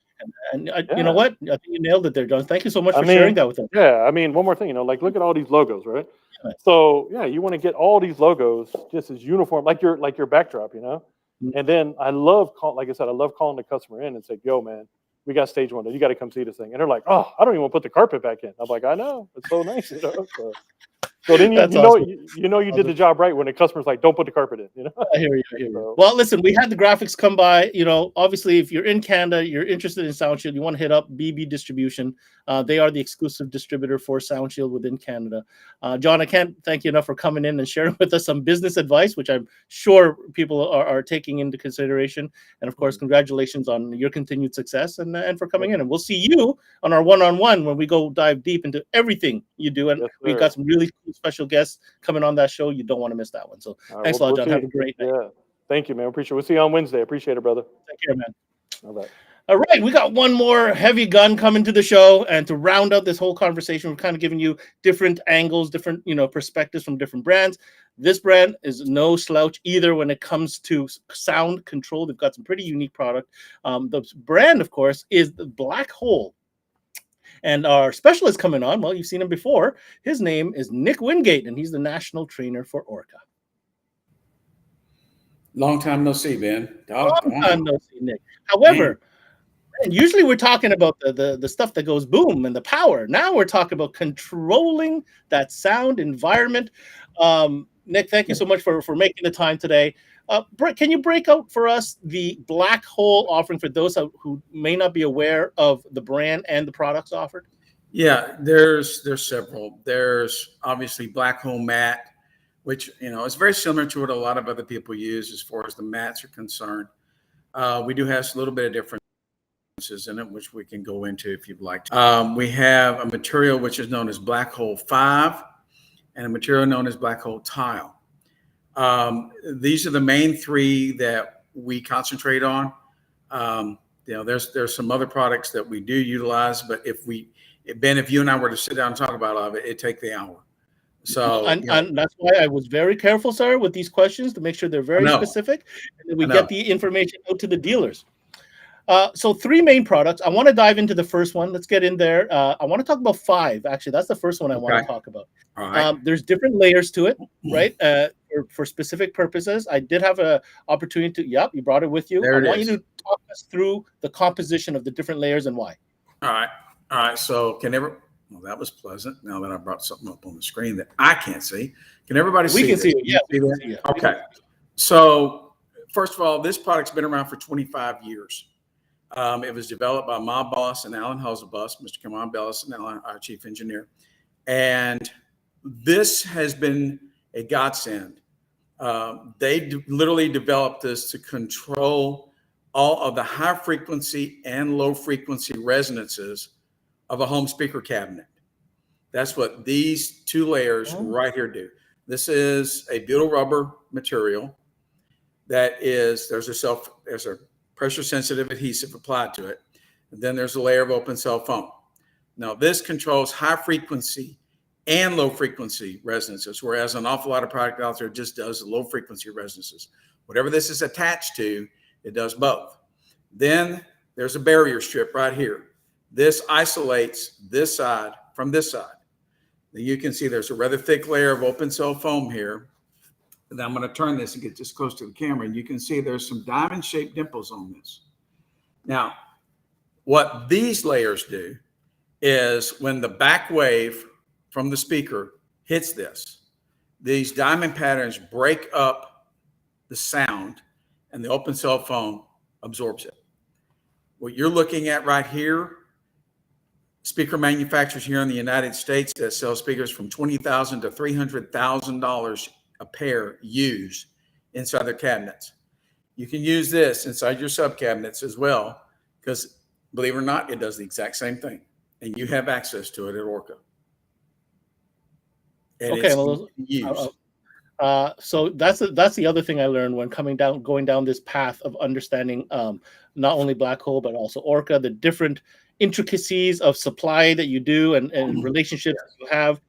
And you know what? I think you nailed it there, John. Thank you so much for sharing that with us. Yeah, I mean, one more thing, you know, like look at all these logos, right? Yeah. So yeah, you want to get all these logos just as uniform, like your backdrop, you know. And then I love like I said, I love calling the customer in and say, yo, man, we got stage one. You got to come see this thing. And they're like, oh, I don't even want to put the carpet back in. I'm like, I know, it's so nice. You know? So then you did the job right when the customer's like, don't put the carpet in. You know. I hear you. So, well, listen, we had the graphics come by. You know, obviously, if you're in Canada, you're interested in SoundShield, you want to hit up BB Distribution. They are the exclusive distributor for SoundShield within Canada. John, I can't thank you enough for coming in and sharing with us some business advice, which I'm sure people are taking into consideration. And of course, congratulations on your continued success and for coming in. And we'll see you on our one-on-one when we go dive deep into everything you do. And we've got some really cool special guests coming on that show. You don't want to miss that one. So thanks a lot, John. Have a great night. Yeah. Thank you, man. Appreciate it. We'll see you on Wednesday. Appreciate it, brother. Take care, man. All right. All right, we got one more heavy gun coming to the show, and to round out this whole conversation, we're kind of giving you different angles, different perspectives from different brands. This brand is no slouch either when it comes to sound control. They've got some pretty unique product. The brand, of course, is the Black Hole. And our specialist coming on, well, you've seen him before. His name is Nick Wingate, and he's the national trainer for Orca. Long time no see, Ben. Long time no see, Nick. However, and usually we're talking about the stuff that goes boom and the power. Now we're talking about controlling that sound environment. Nick, thank you so much for making the time today. Can you break out for us the Black Hole offering for those who may not be aware of the brand and the products offered? Yeah, there's several. There's obviously Black Hole Mat, which is very similar to what a lot of other people use as far as the mats are concerned. We do have a little bit of differences in it, which we can go into if you'd like to. We have a material which is known as Black Hole 5 and a material known as Black Hole Tile. These are the main three that we concentrate on. There's some other products that we do utilize, but if you and I were to sit down and talk about all of it, it'd take the hour. So, and that's why I was very careful, sir, with these questions to make sure they're very specific, and that we get the information out to the dealers. So three main products. I want to dive into the first one. Let's get in there. I want to talk about 5. Actually, that's the first one I want to talk about. All right. There's different layers to it, right? For specific purposes. I did have an opportunity to. Yep, you brought it with you. There it I want is. you to talk us through the composition of the different layers and why. All right. All right. So well, that was pleasant. Now that I brought something up on the screen that I can't see. Can everybody see? We can this? see it. Yeah. See that? See it. Okay. So first of all, this product's been around for 25 years. It was developed by my boss and Alan Hosebus, Mr. Kamon Bellis, and Alan, our chief engineer. And this has been a godsend. They literally developed this to control all of the high frequency and low frequency resonances of a home speaker cabinet. That's what these 2 layers right here do. This is a butyl rubber material that is, there's a pressure sensitive adhesive applied to it. And then there's a layer of open cell foam. Now this controls high frequency and low frequency resonances, whereas an awful lot of product out there just does low frequency resonances. Whatever this is attached to, it does both. Then there's a barrier strip right here. This isolates this side from this side. Then you can see there's a rather thick layer of open cell foam here. And I'm going to turn this and get this close to the camera, and you can see there's some diamond-shaped dimples on this. Now, what these layers do is when the back wave from the speaker hits this, these diamond patterns break up the sound, and the open cell foam absorbs it. What you're looking at right here, speaker manufacturers here in the United States that sell speakers from $20,000 to $300,000 a pair use inside their cabinets. You can use this inside your sub cabinets as well, because believe it or not, it does the exact same thing, and you have access to it at Orca. And Okay, so that's the other thing I learned when going down this path of understanding not only Black Hole but also Orca, the different intricacies of supply that you do and relationships you have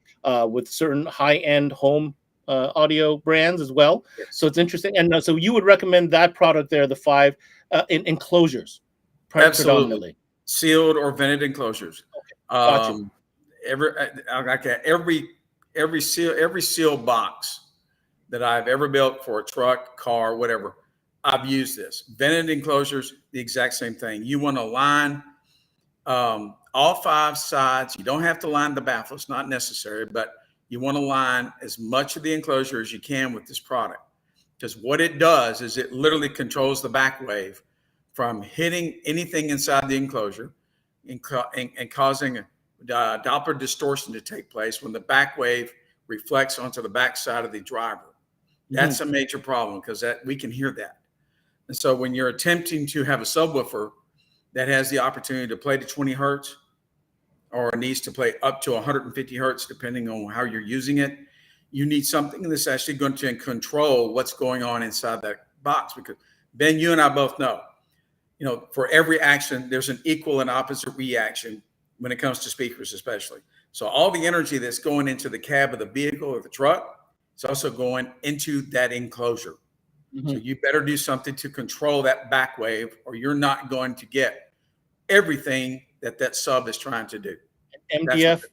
with certain high-end home audio brands as well. Yes. So it's interesting. And so you would recommend that product there, the 5 in enclosures, predominantly sealed or vented enclosures. Gotcha. Every seal box that I've ever built for a truck, car, whatever, I've used this. Vented enclosures, the exact same thing. You want to line all 5 sides. You don't have to line the baffle. It's not necessary, but you want to line as much of the enclosure as you can with this product, because what it does is it literally controls the back wave from hitting anything inside the enclosure and causing a Doppler distortion to take place when the back wave reflects onto the back side of the driver. That's a major problem, because we can hear that. And so when you're attempting to have a subwoofer that has the opportunity to play to 20 hertz or needs to play up to 150 hertz, depending on how you're using it, you need something that's actually going to control what's going on inside that box. Because Ben, you and I both know, for every action, there's an equal and opposite reaction when it comes to speakers, especially. So all the energy that's going into the cab of the vehicle or the truck, it's also going into that enclosure. So you better do something to control that back wave, or you're not going to get everything that sub is trying to do. MDF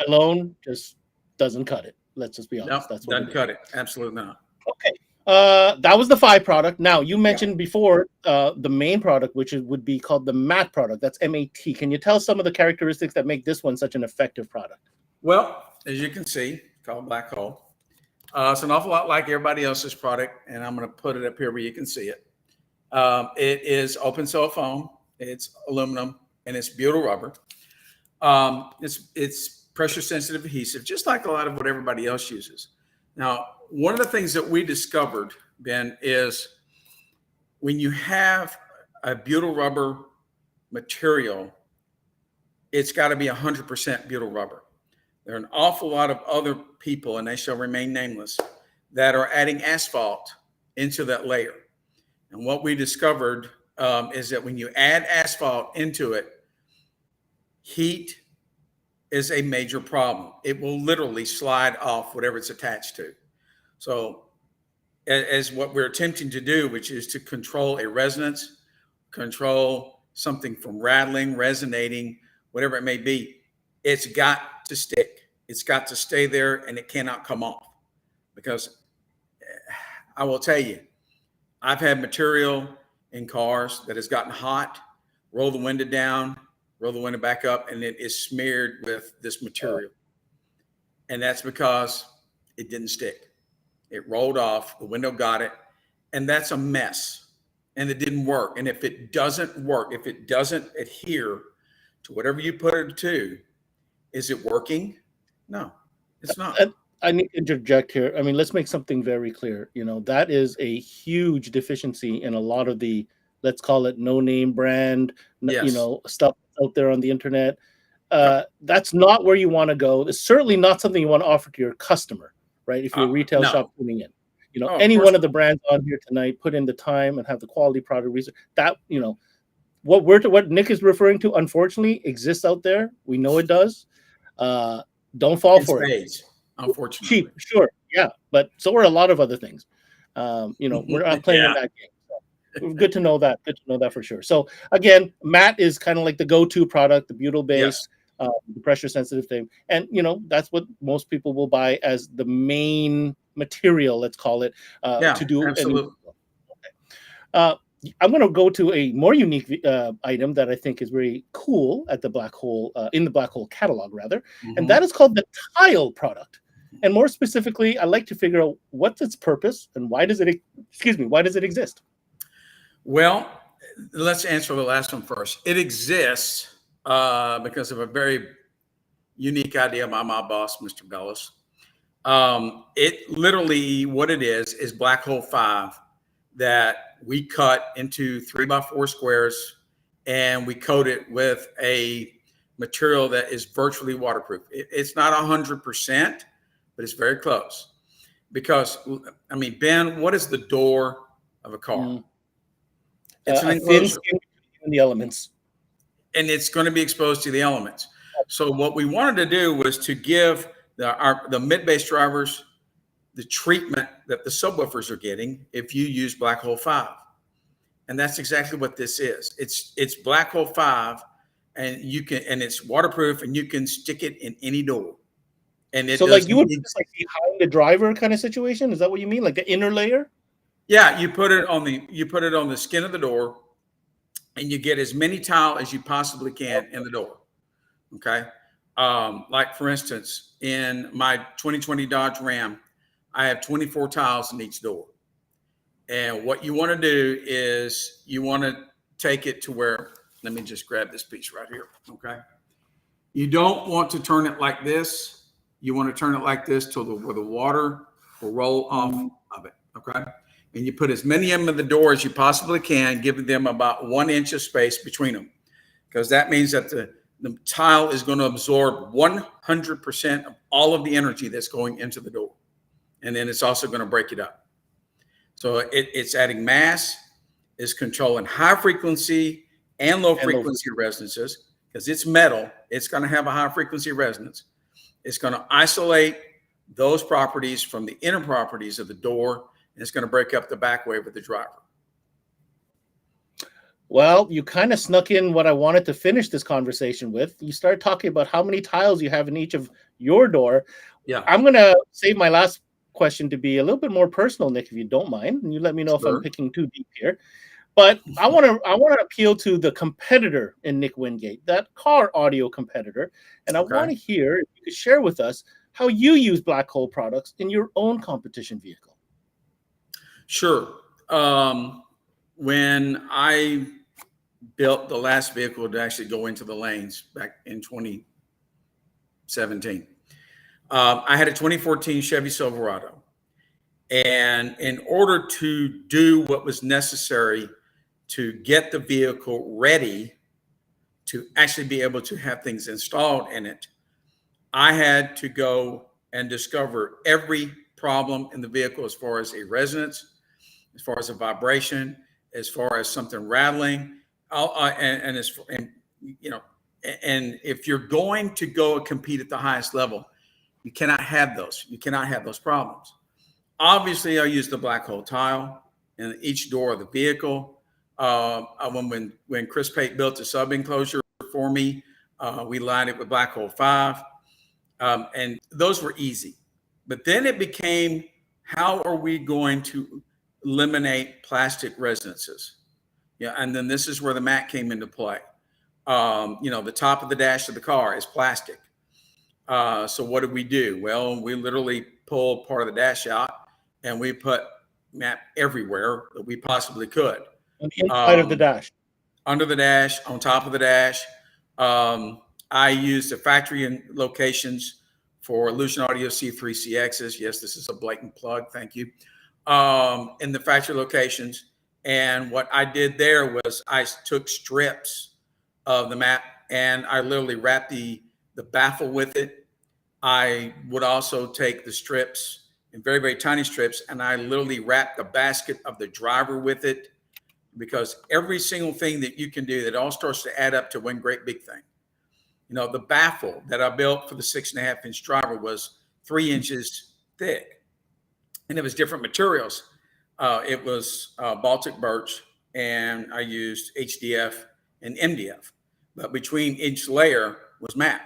alone just doesn't cut it. Let's just be honest. No, doesn't cut it. Absolutely not. Okay. That was the 5 product. Now you mentioned before the main product, which would be called the matte product. That's MAT. Can you tell some of the characteristics that make this one such an effective product? Well, as you can see, it's called Black Hole. It's an awful lot like everybody else's product, and I'm going to put it up here where you can see it. It is open cell foam. It's aluminum, and it's butyl rubber. It's pressure sensitive adhesive, just like a lot of what everybody else uses. Now, one of the things that we discovered, Ben, is when you have a butyl rubber material, it's got to be 100% butyl rubber. There are an awful lot of other people, and they shall remain nameless, that are adding asphalt into that layer. And what we discovered is that when you add asphalt into it, heat is a major problem. It will literally slide off whatever it's attached to. So as what we're attempting to do, which is to control a resonance, control something from rattling, resonating, whatever it may be, it's got to stick. It's got to stay there, and it cannot come off. Because I will tell you, I've had material in cars that has gotten hot, roll the window down, roll the window back up, and it is smeared with this material. And that's because it didn't stick. It rolled off, the window got it, and that's a mess. And it didn't work. And if it doesn't work, if it doesn't adhere to whatever you put it to, is it working? No, it's not. I need to interject here. I mean, let's make something very clear. That is a huge deficiency in a lot of the, let's call it no-name brand, Yes. Stuff out there on the internet. That's not where you want to go. It's certainly not something you want to offer to your customer, right? If you're a retail shop tuning in, any one of the brands on here tonight, put in the time and have the quality product research. That, what Nick is referring to, unfortunately, exists out there. We know it does. Don't fall for it. Unfortunately. Cheap, sure, yeah, but so are a lot of other things. We're not playing in that game. So good to know that. Good to know that for sure. So again, matte is kind of like the go-to product, the butyl base, the pressure-sensitive thing, and that's what most people will buy as the main material. Let's call it to do. Absolutely. I'm going to go to a more unique item that I think is very cool at the Black Hole, in the Black Hole catalog, rather, and that is called the tile product. And more specifically, I'd like to figure out what's its purpose and why does it exist? Well, let's answer the last one first. It exists because of a very unique idea by my boss, Mr. Bellis. It literally, what it is Black Hole 5 that we cut into 3x4 squares, and we coat it with a material that is virtually waterproof. It's not 100%, but it's very close. Because, I mean, Ben, what is the door of a car? It's an thin skin in the elements. And it's going to be exposed to the elements. So what we wanted to do was to give the mid-bass drivers the treatment that the subwoofers are getting if you use Black Hole 5. And that's exactly what this is. It's Black Hole 5, and it's waterproof, and you can stick it in any door. And it, so like you would put this like behind the driver kind of situation? Is that what you mean? Like the inner layer? Yeah, you put it on the skin of the door, and you get as many tile as you possibly can in the door. Okay. Like for instance, in my 2020 Dodge Ram, I have 24 tiles in each door. And what you want to do is you want to take it to where, let me just grab this piece right here. Okay. You don't want to turn it like this. You want to turn it like this where the water will roll off of it. Okay. And you put as many of them in the door as you possibly can, giving them about 1 inch of space between them. Because that means that the tile is going to absorb 100% of all of the energy that's going into the door. And then it's also going to break it up. So it's adding mass, it's controlling high frequency and low frequency resonances, because it's metal. It's going to have a high frequency resonance. It's going to isolate those properties from the inner properties of the door, and it's going to break up the back wave of the driver. Well, you kind of snuck in what I wanted to finish this conversation with. You started talking about how many tiles you have in each of your door. Yeah. I'm going to save my last question to be a little bit more personal, Nick, if you don't mind, and you let me know if I'm picking too deep here. But I want to appeal to the competitor in Nick Wingate, that car audio competitor, and I want to hear if you could share with us how you use Black Hole products in your own competition vehicle. Sure. When I built the last vehicle to actually go into the lanes back in 2017, I had a 2014 Chevy Silverado. And in order to do what was necessary to get the vehicle ready to actually be able to have things installed in it, I had to go and discover every problem in the vehicle as far as a resonance, as far as a vibration, as far as something rattling, and if you're going to go compete at the highest level, you cannot have those. You cannot have those problems. Obviously, I use the Black Hole tile in each door of the vehicle When Chris Pate built the sub enclosure for me, we lined it with Black Hole 5, and those were easy. But then it became, how are we going to eliminate plastic resonances? Yeah, and then this is where the mat came into play. The top of the dash of the car is plastic. So what did we do? Well, we literally pulled part of the dash out and we put mat everywhere that we possibly could. On the inside of the dash. Under the dash, on top of the dash. I used the factory locations for Illusion Audio C3CXs. Yes, this is a blatant plug. Thank you. In the factory locations. And what I did there was I took strips of the mat and I literally wrapped the baffle with it. I would also take the strips in very, very tiny strips, and I literally wrapped the basket of the driver with it, because every single thing that you can do, that all starts to add up to one great big thing. The baffle that I built for the 6.5-inch driver was 3 inches thick, and it was different materials. It was Baltic birch, and I used HDF and MDF. But between each layer was mat.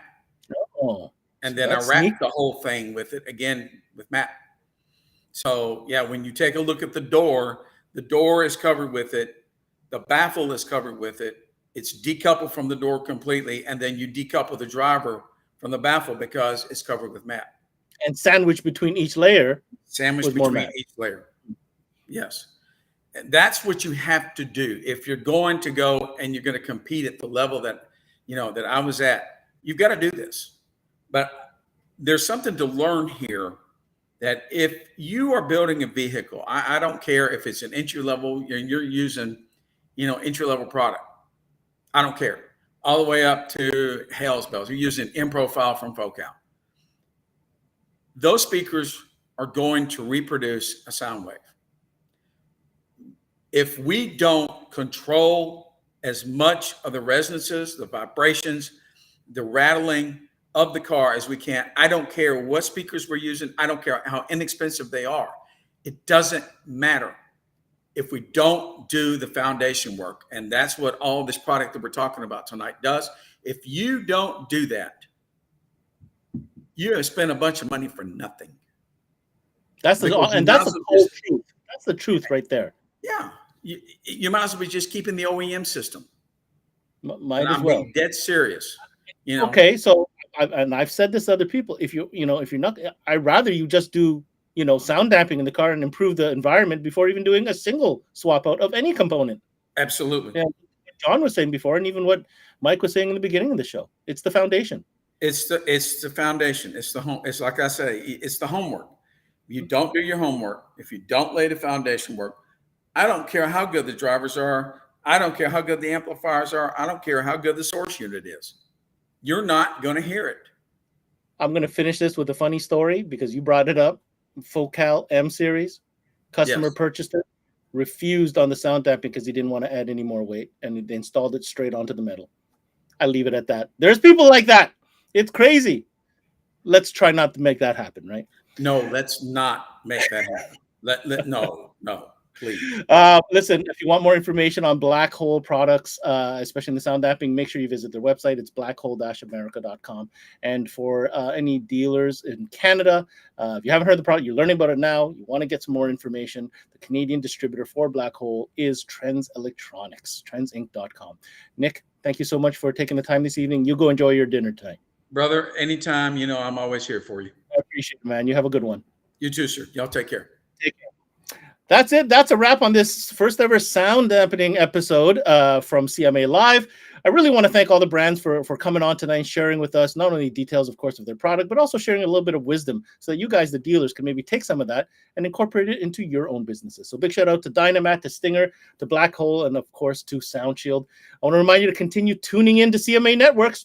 Oh, and then I wrapped the whole thing with it again with mat. So yeah, when you take a look at the door is covered with it. The baffle is covered with it. It's decoupled from the door completely. And then you decouple the driver from the baffle because it's covered with mat. And sandwiched between each layer. Sandwiched between each layer. Yes. And that's what you have to do. If you're going to go and you're going to compete at the level that I was at, you've got to do this. But there's something to learn here, that if you are building a vehicle, I don't care if it's an entry level and you're using, entry level product. I don't care. All the way up to Hell's Bells. You're using in profile from Focal. Those speakers are going to reproduce a sound wave. If we don't control as much of the resonances, the vibrations, the rattling of the car as we can, I don't care what speakers we're using. I don't care how inexpensive they are. It doesn't matter if we don't do the foundation work. And that's what all this product that we're talking about tonight does. If you don't do that, you're going to spend a bunch of money for nothing. That's the whole truth. That's the truth right there. Yeah. You might as well be just keeping the OEM system. Might as well. Being dead serious. Okay, so I've said this to other people. If you're not, I'd rather you just do sound damping in the car and improve the environment before even doing a single swap out of any component. Absolutely. Yeah, John was saying before, and even what Mike was saying in the beginning of the show. It's the foundation. It's the foundation. It's the home. It's like I say, it's the homework. If you don't do your homework, if you don't lay the foundation work, I don't care how good the drivers are. I don't care how good the amplifiers are. I don't care how good the source unit is. You're not going to hear it. I'm going to finish this with a funny story because you brought it up. Focal M series, customer purchased it, refused on the sound damping because he didn't want to add any more weight, and they installed it straight onto the metal. I leave it at that. There's people like that. It's crazy. Let's try not to make that happen, right? No, let's not make that happen. No, please. Listen, if you want more information on Black Hole products, especially in the sound damping, make sure you visit their website. It's blackhole-america.com. And for any dealers in Canada, if you haven't heard the product, you're learning about it now, you want to get some more information, the Canadian distributor for Black Hole is Trends Electronics, trendsinc.com. Nick, thank you so much for taking the time this evening. You go enjoy your dinner tonight. Brother, anytime, I'm always here for you. I appreciate it, man. You have a good one. You too, sir. Y'all take care. Take care. That's it. That's a wrap on this first ever sound dampening episode from CMA Live. I really want to thank all the brands for coming on tonight and sharing with us not only details, of course, of their product, but also sharing a little bit of wisdom so that you guys, the dealers, can maybe take some of that and incorporate it into your own businesses. So big shout out to Dynamat, to Stinger, to Black Hole, and of course to SoundShield. I want to remind you to continue tuning in to CMA Networks.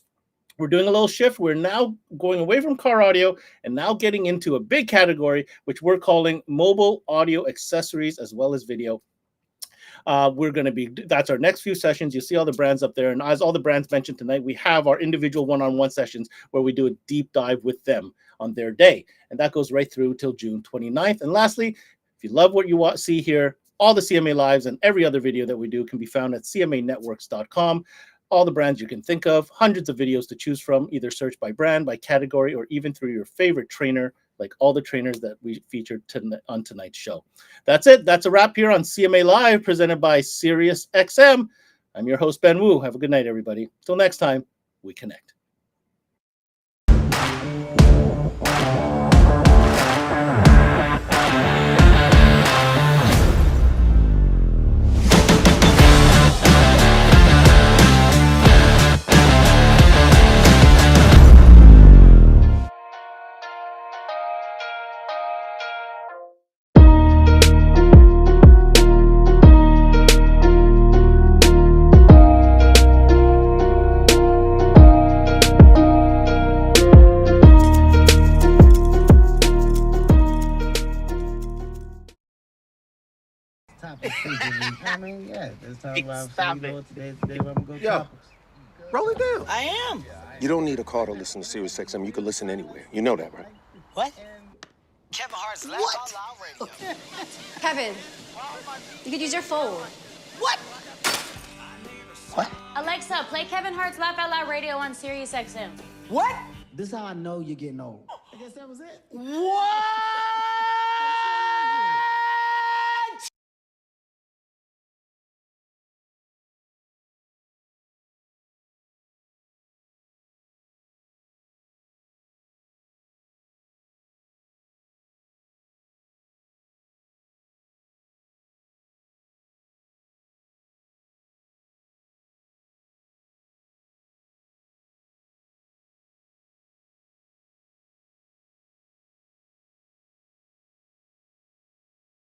We're doing a little shift. We're now going away from car audio and now getting into a big category, which we're calling mobile audio accessories as well as video. That's our next few sessions. You'll see all the brands up there. And as all the brands mentioned tonight, we have our individual one-on-one sessions where we do a deep dive with them on their day. And that goes right through till June 29th. And lastly, if you love what you see here, All the CMA Lives and every other video that we do can be found at cmanetworks.com. All the brands you can think of, hundreds of videos to choose from, either search by brand, by category, or even through your favorite trainer, like all the trainers that we featured on tonight's show. That's it. That's a wrap here on CMA Live, presented by SiriusXM. I'm your host, Ben Wu. Have a good night, everybody. Till next time, we connect. I mean, yeah, let's talk about Stop today. it. Today we're gonna go Yo, topics. roll it down. I am. You don't need a car to listen to SiriusXM. You can listen anywhere. You know that, right? What? Kevin Hart's Laugh Out Loud Radio. Kevin, you could use your phone. What? What? Alexa, play Kevin Hart's Laugh Out Loud Radio on SiriusXM. What? This is how I know you're getting old. I guess that was it. What?